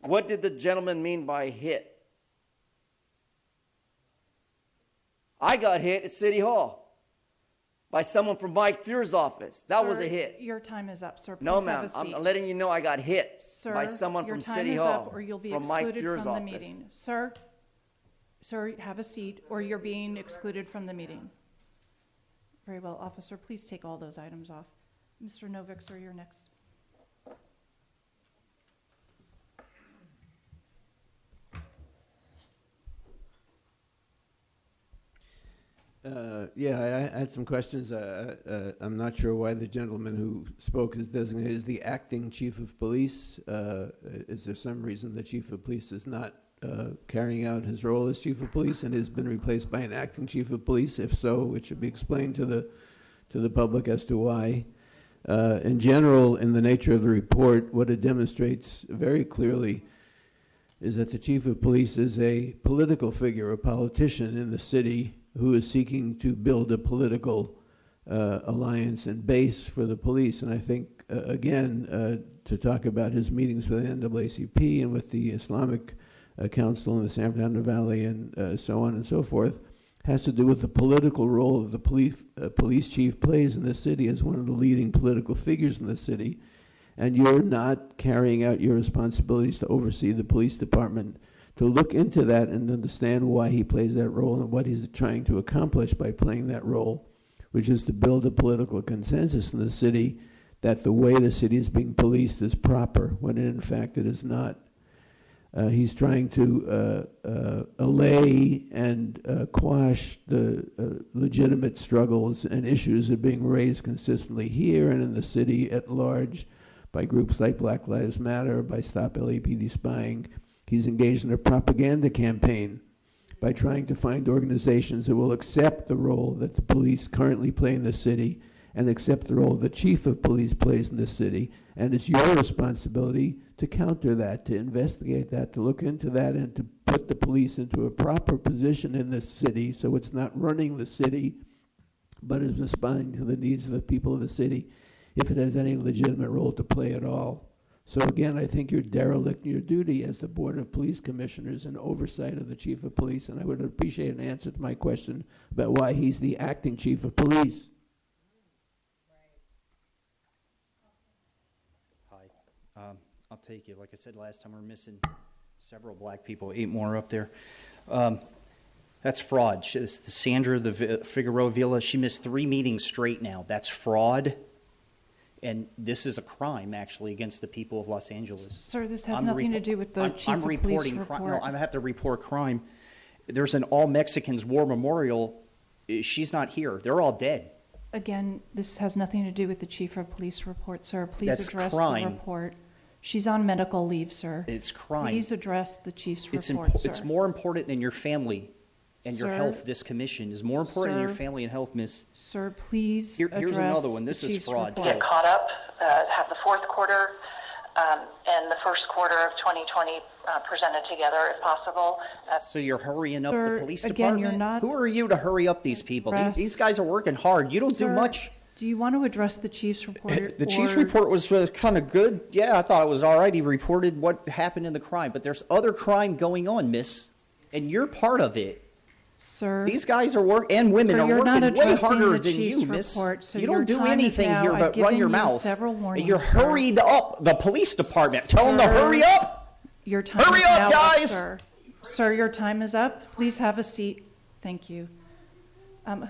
What did the gentleman mean by hit? I got hit at City Hall by someone from Mike Fuhr's office. That was Sir, a hit. Your time is up, sir. Please No, have ma'am. a seat. I'm letting you know I got hit Sir, by someone your from time City is Hall, up, or you'll be from Mike excluded Fuhr's from the office. meeting. Sir, have a seat, or you're being excluded from the meeting. Very well, officer, please take all those items off. Mr. Novick, sir, you're next. Yeah, I had some questions. I'm not sure why the gentleman who spoke is designated as the acting chief of police. Is there some reason the chief of police is not carrying out his role as chief of police and has been replaced by an acting chief of police? If so, it should be explained to the public as to why. In general, in the nature of the report, what it demonstrates very clearly is that the chief of police is a political figure, a politician in the city who is seeking to build a political alliance and base for the police. And I think, again, to talk about his meetings with the NAACP and with the Islamic Council in the San Fernando Valley and so on and so forth, has to do with the political role of the police chief plays in the city as one of the leading political figures in the city. And you're not carrying out your responsibilities to oversee the police department, to look into that and understand why he plays that role and what he's trying to accomplish by playing that role, which is to build a political consensus in the city that the way the city is being policed is proper, when in fact it is not. He's trying to allay and quash the legitimate struggles and issues that are being raised consistently here and in the city at large by groups like Black Lives Matter, by Stop LAPD Spying. He's engaged in a propaganda campaign by trying to find organizations that will accept the role that the police currently play in the city and accept the role the chief of police plays in the city. And it's your responsibility to counter that, to investigate that, to look into that, and to put the police into a proper position in this city so it's not running the city, but is responding to the needs of the people of the city if it has any legitimate role to play at all. So again, I think you're derelict in your duty as the Board of Police Commissioners in oversight of the Chief of Police, and I would appreciate an answer to my question about why he's the acting Chief of Police. Hi. I'll take you. Like I said last time, we're missing several black people, 8 more up there. That's fraud. Sandra Figueroa Villa, she missed 3 meetings straight now. That's fraud. And this is a crime, actually, against the people of Los Angeles. Sir, this has nothing to do with the chief I'm of police reporting report. No, I have to report crime. There's an All Mexicans War Memorial. She's not here. They're all dead. Again, this has nothing to do with the chief of police report, sir. Please That's address crime. the report. She's on medical leave, sir. It's crime. Please address the chief's It's report, sir. It's more important than your family and your Sir. health. This commission is more important than your Sir. family and health, miss. Sir, please Here's address another one. the This is chief's fraud, report. too. Get caught up, have the fourth quarter and the first quarter of 2020 presented together if possible. So you're hurrying up Sir, the police again, department? you're not- Who are you to hurry up these people? Press. These guys are working hard. You don't do Sir, much. Do you want to address the chief's report? The chief's or- report was kind of good. Yeah, I thought it was all right. He reported what happened in the crime. But there's other crime going on, miss. And you're part of it. Sir, These guys are and women Sir, are you're not working way addressing harder the than chief's you, miss. report, so You your don't do time is anything now. here I've but run given your you mouth. several And warnings, you're sir. hurried up the police department. Tell them to Sir. hurry up. Your time Hurry is up, now guys! Sir. Sir, your time is up. Please have a seat. Thank you.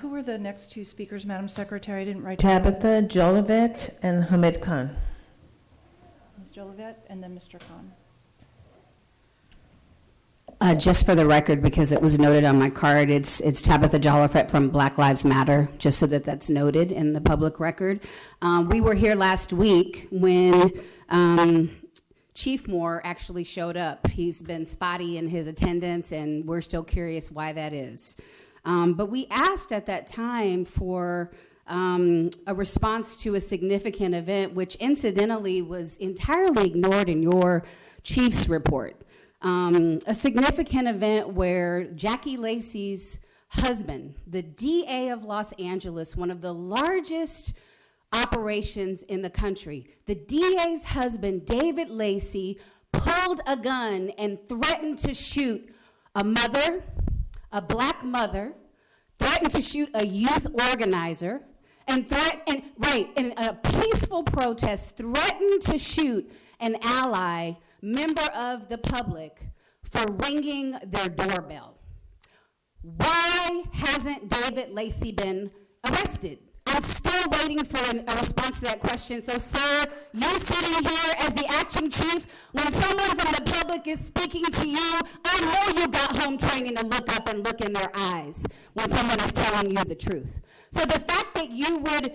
Who were the next two speakers, Madam Secretary? I didn't write down. Tabitha Jolivet and Hamid Khan. Ms. Jolivet and then Mr. Khan. Just for the record, because it was noted on my card, it's Tabitha Jolivet from Black Lives Matter, just so that that's noted in the public record. We were here last week when Chief Moore actually showed up. He's been spotty in his attendance, and we're still curious why that is. But we asked at that time for a response to a significant event, which incidentally was entirely ignored in your chief's report. A significant event where Jackie Lacey's husband, the DA of Los Angeles, one of the largest operations in the country, the DA's husband, David Lacey, pulled a gun and threatened to shoot a mother, a black mother, threatened to shoot a youth organizer, and in a peaceful protest, threatened to shoot an ally, member of the public, for ringing their doorbell. Why hasn't David Lacey been arrested? I'm still waiting for a response to that question. So, sir, you sitting here as the acting chief, when someone from the public is speaking to you, I know you got home training to look up and look in their eyes when someone is telling you the truth. So the fact that you would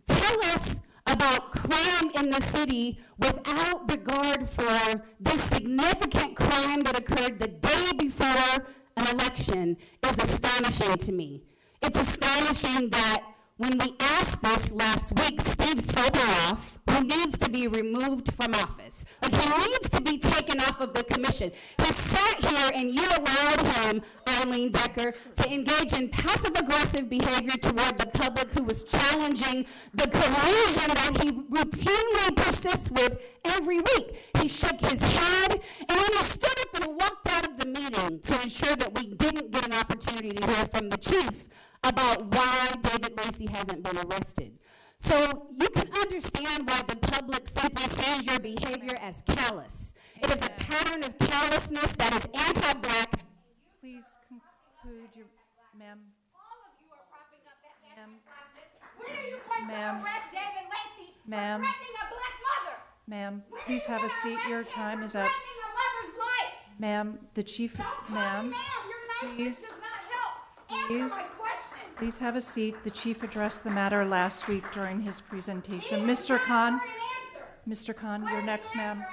tell us about crime in the city without regard for this significant crime that occurred the day before an election is astonishing to me. It's astonishing that when we asked this last week, Steve Soboroff, who needs to be removed from office, like he needs to be taken off of the commission. He sat here and you allowed him, Eileen Decker, to engage in passive-aggressive behavior toward the public who was challenging the collusion that he routinely persists with every week. He shook his head, and then he stood up and walked out of the meeting to ensure that we didn't get an opportunity to hear from the chief about why David Lacey hasn't been arrested. So you can understand why the public simply sees your behavior as callous. It is a pattern of callousness that is anti-black. Please conclude your, ma'am. All of you are propping up that Ma'am. When are you going to arrest David Lacey for Ma'am. threatening a black mother? Ma'am, please have a seat. Your time is up. Threatening a mother's life. Ma'am, the chief, ma'am, Your please, niceness does not help. Answer please, my question. please have a seat. The chief addressed the matter last week during his presentation. Mr. Khan, Mr. Khan, you're next, ma'am.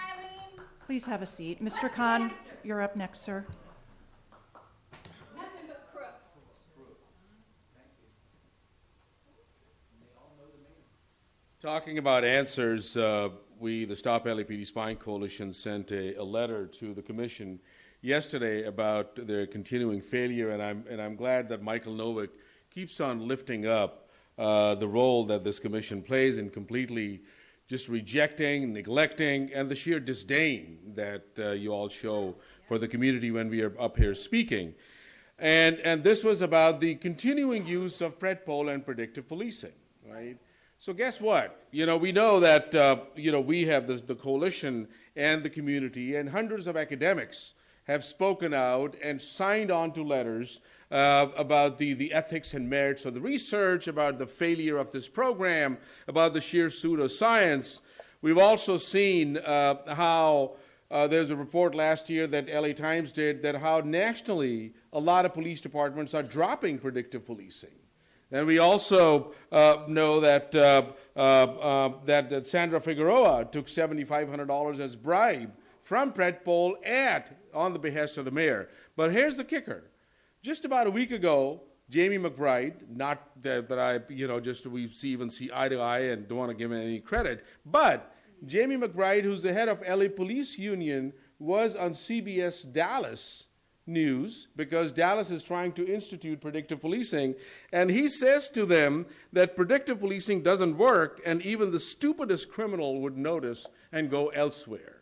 Please have a seat. Mr. Khan, you're up next, sir. Nothing but crooks. Talking about answers, we, the Stop LAPD Spying Coalition, sent a letter to the commission yesterday about their continuing failure, and I'm glad that Michael Novick keeps on lifting up the role that this commission plays in completely just rejecting, neglecting, and the sheer disdain that you all show for the community when we are up here speaking. And this was about the continuing use of predpol and predictive policing, right? So guess what? You know, we know that, we have the coalition and the community and hundreds of academics have spoken out and signed on to letters about the ethics and merits of the research, about the failure of this program, about the sheer pseudoscience. We've also seen how there's a report last year that LA Times did that how nationally a lot of police departments are dropping predictive policing. And we also know that that Sandra Figueroa took $7,500 as bribe from predpol on the behest of the mayor. But here's the kicker. Just about a week ago, Jamie McBride, not that I, just we even see eye to eye and don't want to give him any credit, but Jamie McBride, who's the head of LA Police Union, was on CBS Dallas News because Dallas is trying to institute predictive policing, and he says to them that predictive policing doesn't work, and even the stupidest criminal would notice and go elsewhere.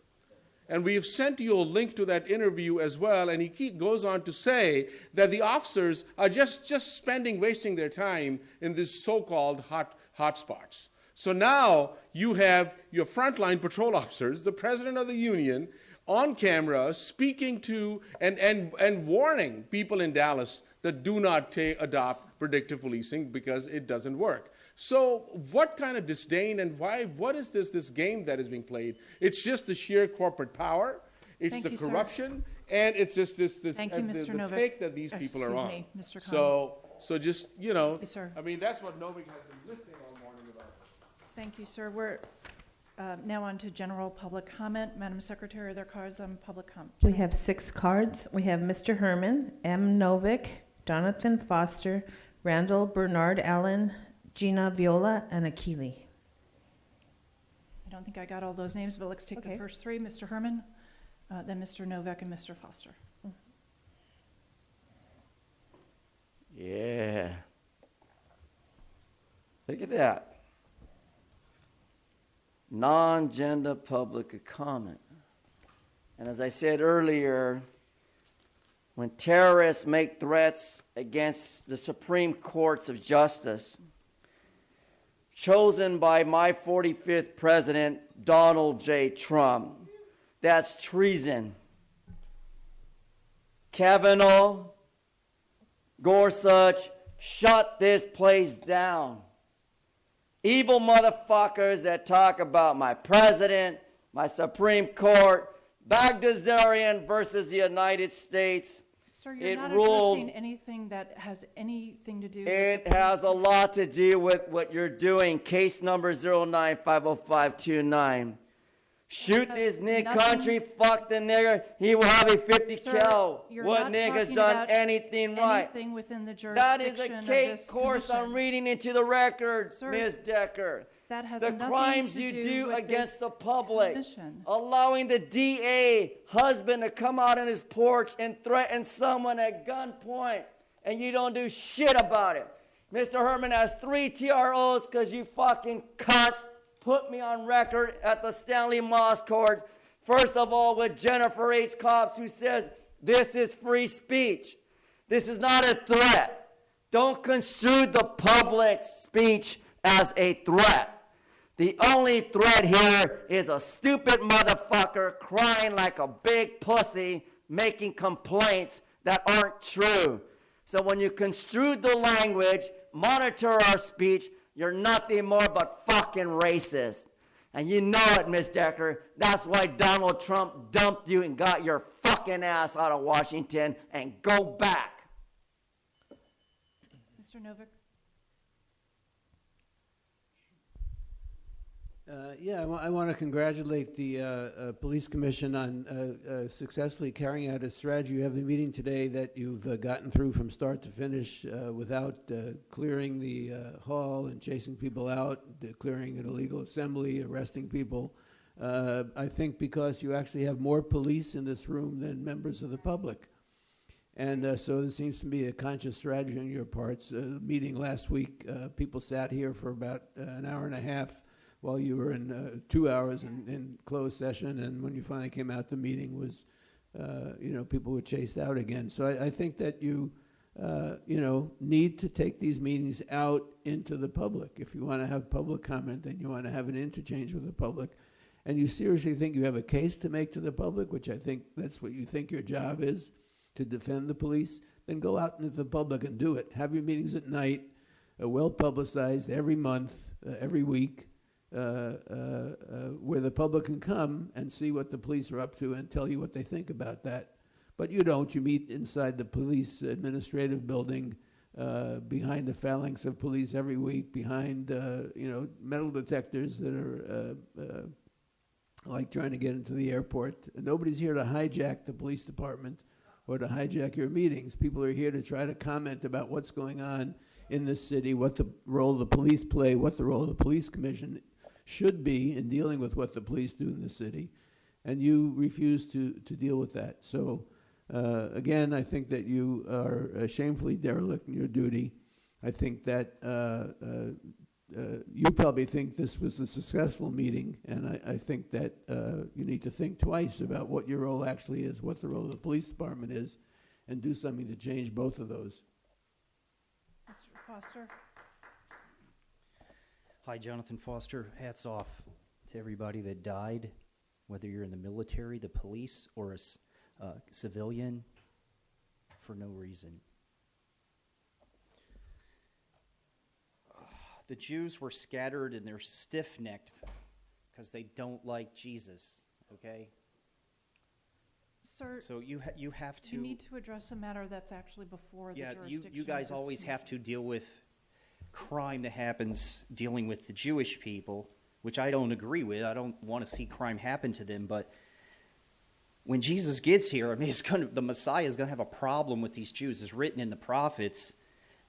And we have sent you a link to that interview as well, and he goes on to say that the officers are just wasting their time in these so-called hotspots. So now you have your frontline patrol officers, the president of the union, on camera speaking to and warning people in Dallas that do not adopt predictive policing because it doesn't work. So what kind of disdain and what is this game that is being played? It's just the sheer corporate power. It's Thank the you, sir. corruption, and it's just this Thank you, the Mr. Novick. take that these people are on. Excuse me, Mr. Connell. So just, you know, Thank you, sir. I mean, that's what Novick has been lifting all morning about. Thank you, sir. We're now on to general public comment. Madam Secretary, are there cards on public comment? We have 6 cards. We have Mr. Herman, M. Novick, Jonathan Foster, Randall Bernard Allen, Gina Viola, and Akili. I don't think I got all those names, but let's take the first 3. Mr. Herman, then Mr. Novick, and Mr. Foster. Yeah. Look at that. Non-agenda public comment. And as I said earlier, when terrorists make threats against the Supreme Courts of Justice, chosen by my 45th president, Donald J. Trump, that's treason. Kavanaugh, Gorsuch, shut this place down. Evil motherfuckers that talk about my president, my Supreme Court, Bagdasarian versus the United States. Sir, you're It not ruled. addressing anything that has anything to do with It the has a lot to do with what you're doing. Case number 0950529. Shoot this nigga nothing- country, fuck the nigger. He will have a 50 Sir, cal. you're What not nigga's talking done about anything right? anything within the That is jurisdiction a of cake this course I'm commission. reading into the record, Sir, Ms. Decker. That has The nothing crimes to you do do with against this the public, commission. allowing the DA husband to come out on his porch and threaten someone at gunpoint, and you don't do shit about it. Mr. Herman has 3 TROs because you fucking cunts put me on record at the Stanley Moss courts. First of all, with Jennifer H. Cobbs, who says this is free speech. This is not a threat. Don't construe the public speech as a threat. The only threat here is a stupid motherfucker crying like a big pussy, making complaints that aren't true. So when you construe the language, monitor our speech, you're nothing more but fucking racist. And you know it, Ms. Decker. That's why Donald Trump dumped you and got your fucking ass out of Washington, and go back. Mr. Novick? I want to congratulate the Police Commission on successfully carrying out a strategy. You have the meeting today that you've gotten through from start to finish without clearing the hall and chasing people out, clearing an illegal assembly, arresting people. I think because you actually have more police in this room than members of the public. And so there seems to be a conscious strategy on your parts. Meeting last week, people sat here for about an hour and a half while you were in 2 hours in closed session, and when you finally came out, the meeting was, people were chased out again. So I think that you need to take these meetings out into the public. If you want to have public comment, then you want to have an interchange with the public. And you seriously think you have a case to make to the public, which I think that's what you think your job is, to defend the police, then go out into the public and do it. Have your meetings at night, well-publicized every month, every week, where the public can come and see what the police are up to and tell you what they think about that. But you don't. You meet inside the police administrative building, behind the phalanx of police every week, behind metal detectors that are like trying to get into the airport. Nobody's here to hijack the police department or to hijack your meetings. People are here to try to comment about what's going on in this city, what the role the police play, what the role of the police commission should be in dealing with what the police do in the city. And you refuse to deal with that. So, again, I think that you are shamefully derelict in your duty. I think that you probably think this was a successful meeting, and I think that you need to think twice about what your role actually is, what the role of the police department is, and do something to change both of those. Mr. Foster? Hi, Jonathan Foster. Hats off to everybody that died whether you're in the military, the police, or a civilian, for no reason. The Jews were scattered and they're stiff-necked because they don't like Jesus, okay? Sir, So you have to... you need to address a matter that's actually before the Yeah, jurisdiction you of guys this always have commission. to deal with crime that happens dealing with the Jewish people, which I don't agree with. I don't want to see crime happen to them, but when Jesus gets here, I mean, the Messiah is going to have a problem with these Jews. It's written in the prophets.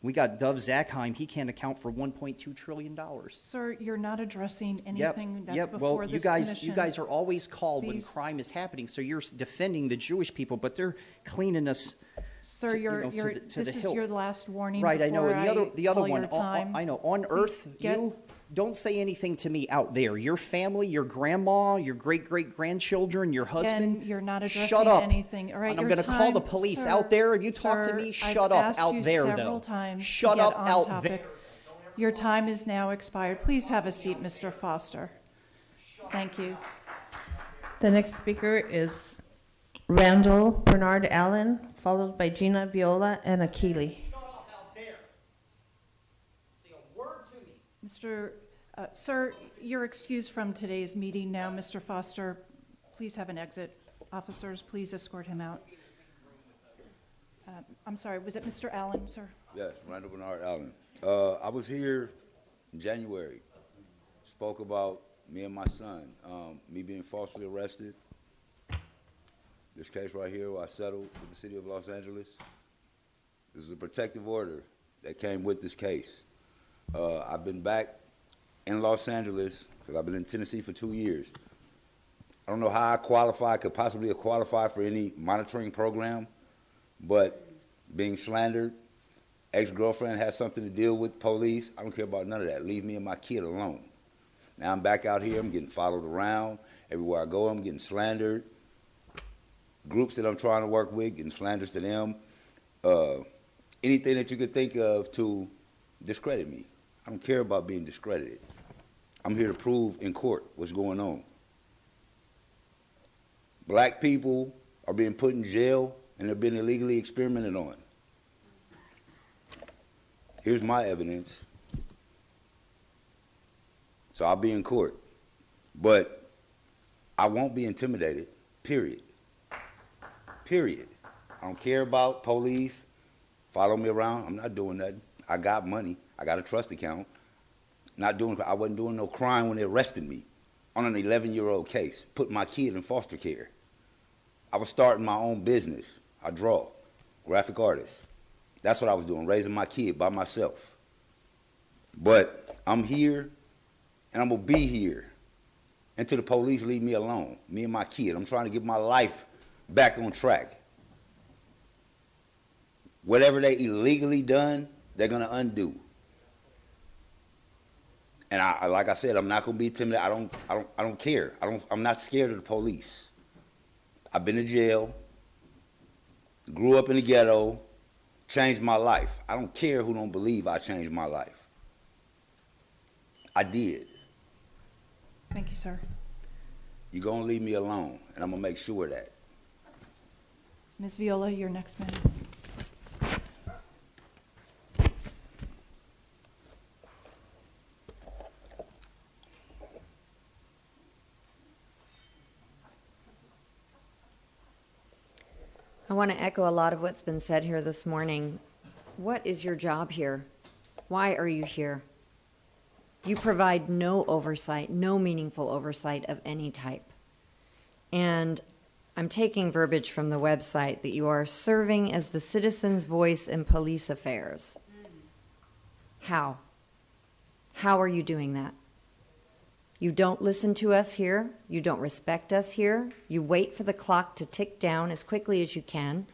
We got Dov Zakheim. He can't account for $1.2 trillion. Sir, you're not addressing anything that's Yep. before Well, this you guys are always called when Please. crime is happening, so you're defending the Jewish people, but they're cleaning us. Sir, to, you know, to this the is hilt. your last warning. Right, I know. before And the other call one, your time. I know. On Earth, get- you don't say anything to me out there. Your family, your grandma, your great-great-grandchildren, your husband. Again, you're not addressing shut up. anything. All right, And I'm your going to call the time- police sir, out there. You talk to sir, me. I've Shut up asked out you there, several though. times to Shut get up on out topic. there. Your time is now expired. Please have a seat, Mr. Foster. Thank you. The next speaker is Randall Bernard Allen, followed by Gina Viola and Akili. Sir, you're excused from today's meeting now. Mr. Foster, please have an exit. Officers, please escort him out. I'm sorry, was it Mr. Allen, sir? Yes, Randall Bernard Allen. I was here in January, spoke about me and my son, me being falsely arrested. This case right here where I settled with the city of Los Angeles. This is a protective order that came with this case. I've been back in Los Angeles because I've been in Tennessee for 2 years. I don't know how I could possibly qualify for any monitoring program, but being slandered, ex-girlfriend has something to deal with police. I don't care about none of that. Leave me and my kid alone. Now I'm back out here. I'm getting followed around. Everywhere I go, I'm getting slandered. Groups that I'm trying to work with, getting slanders to them. Anything that you could think of to discredit me. I don't care about being discredited. I'm here to prove in court what's going on. Black people are being put in jail and they're being illegally experimented on. Here's my evidence. So I'll be in court. But I won't be intimidated, period. Period. I don't care about police. Follow me around. I'm not doing nothing. I got money. I got a trust account. I wasn't doing no crime when they arrested me on an 11-year-old case, put my kid in foster care. I was starting my own business. I draw, graphic artist. That's what I was doing, raising my kid by myself. But I'm here, and I'm going to be here until the police leave me alone, me and my kid. I'm trying to get my life back on track. Whatever they illegally done, they're going to undo. And like I said, I'm not going to be timid. I don't care. I'm not scared of the police. I've been to jail, grew up in the ghetto, changed my life. I don't care who don't believe I changed my life. I did. Thank you, sir. You're going to leave me alone, and I'm going to make sure of that. Ms. Viola, you're next, ma'am. I want to echo a lot of what's been said here this morning. What is your job here? Why are you here? You provide no oversight, no meaningful oversight of any type. And I'm taking verbiage from the website that you are serving as the citizen's voice in police affairs. How? How are you doing that? You don't listen to us here. You don't respect us here. You wait for the clock to tick down as quickly as you can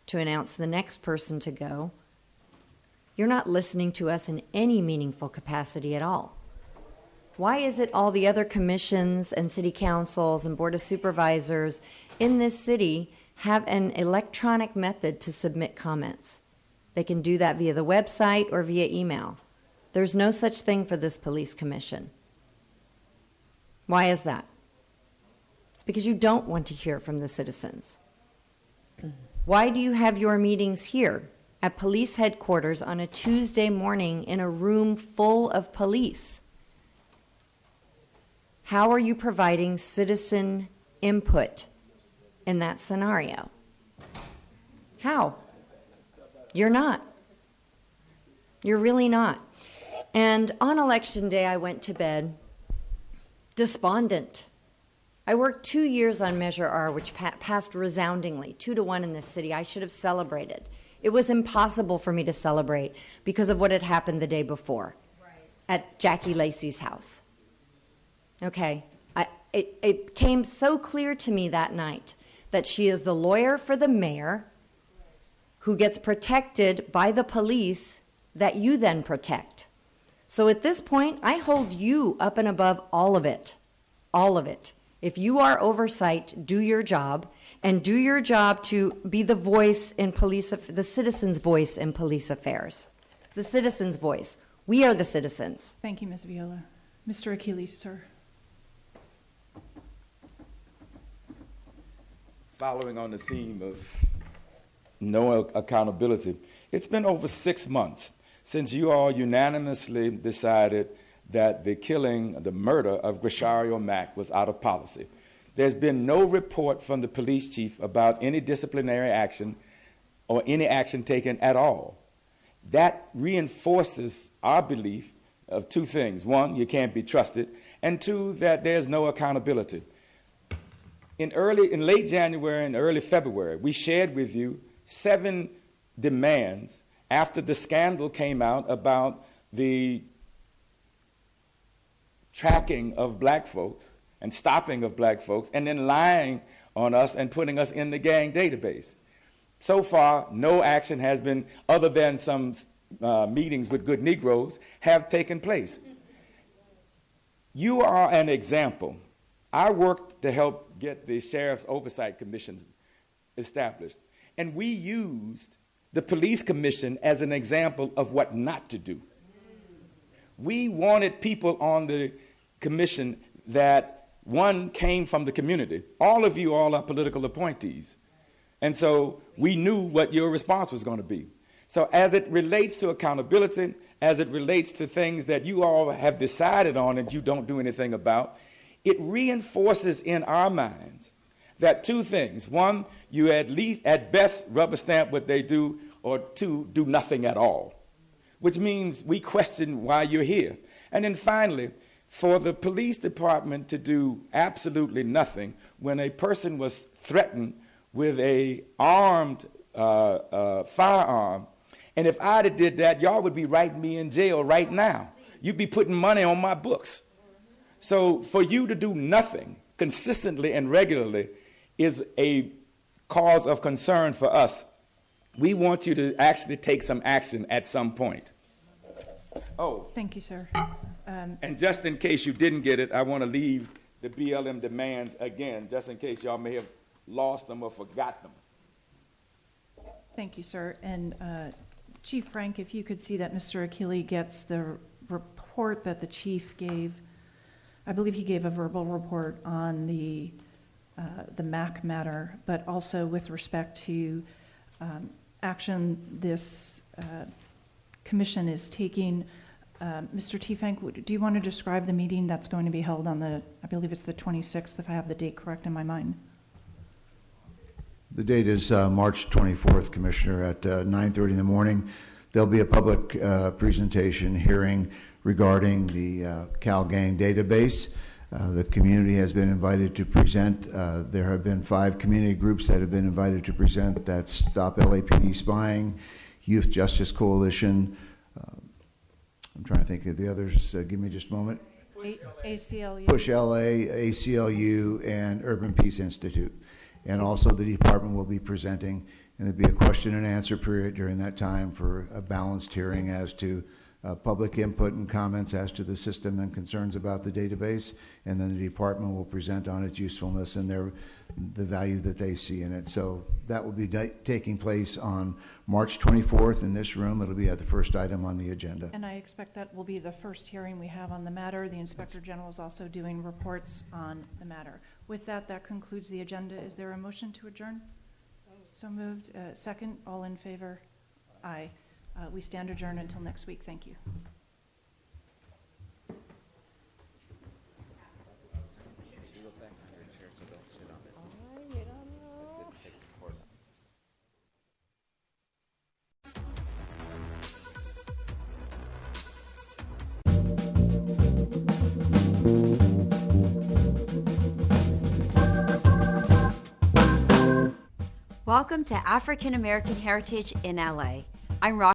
to announce the next person to go. You're not listening to us in any meaningful capacity at all. Why is it all the other commissions and city councils and board of supervisors in this city have an electronic method to submit comments? They can do that via the website or via email. There's no such thing for this police commission. Why is that? It's because you don't want to hear from the citizens. Why do you have your meetings here at police headquarters on a Tuesday morning in a room full of police? How are you providing citizen input in that scenario? How? You're not. You're really not. And on election day, I went to bed despondent. I worked 2 years on Measure R, which passed resoundingly, 2-1 in this city. I should have celebrated. It was impossible for me to celebrate because of what had happened the day before at Jackie Lacey's house. Okay, it came so clear to me that night that she is the lawyer for the mayor who gets protected by the police that you then protect. So at this point, I hold you up and above all of it. All of it. If you are oversight, do your job, and do your job to be the voice in the citizen's voice in police affairs. The citizen's voice. We are the citizens. Thank you, Ms. Viola. Mr. Achilles, sir. Following on the theme of no accountability, it's been over 6 months since you all unanimously decided that the murder of Grishario Mack was out of policy. There's been no report from the police chief about any disciplinary action or any action taken at all. That reinforces our belief of 2 things. 1, you can't be trusted, and 2, that there's no accountability. In late January and early February, we shared with you 7 demands after the scandal came out about the tracking of black folks and stopping of black folks and then lying on us and putting us in the gang database. So far, no action has been, other than some meetings with good Negroes, have taken place. You are an example. I worked to help get the Sheriff's Oversight Commissions established, and we used the Police Commission as an example of what not to do. We wanted people on the commission that, 1, came from the community. All of you all are political appointees. And so we knew what your response was going to be. So as it relates to accountability, as it relates to things that you all have decided on and you don't do anything about, it reinforces in our minds that 2 things. 1, you at best rubber stamp what they do, or 2, do nothing at all, which means we question why you're here. And then finally, for the police department to do absolutely nothing when a person was threatened with a armed firearm, and if I'd have did that, y'all would be writing me in jail right now. You'd be putting money on my books. So for you to do nothing consistently and regularly is a cause of concern for us. We want you to actually take some action at some point. Oh. Thank you, sir. And just in case you didn't get it, I want to leave the BLM demands again, just in case y'all may have lost them or forgot them. Thank you, sir. And Chief Frank, if you could see that Mr. Achille gets the report that the chief gave. I believe he gave a verbal report on the MAC matter, but also with respect to action this commission is taking. Mr. T. Frank, do you want to describe the meeting that's going to be held on I believe it's the 26th, if I have the date correct in my mind? The date is March 24th, Commissioner, at 9:30 in the morning. There'll be a public presentation hearing regarding the Cal Gang database. The community has been invited to present. There have been 5 community groups that have been invited to present. That's Stop LAPD Spying, Youth Justice Coalition. I'm trying to think of the others. Give me just a moment. ACLU. Push LA, ACLU, and Urban Peace Institute. And also the department will be presenting, and there'll be a question and answer period during that time for a balanced hearing as to public input and comments as to the system and concerns about the database, and then the department will present on its usefulness and the value that they see in it. So that will be taking place on March 24th in this room. It'll be at the first item on the agenda. And I expect that will be the first hearing we have on the matter. The Inspector General is also doing reports on the matter. With that, that concludes the agenda. Is there a motion to adjourn? So moved. Second, all in favor? Aye. We stand adjourned until next week. Thank you. Welcome to African American Heritage in LA. I'm Roxanne.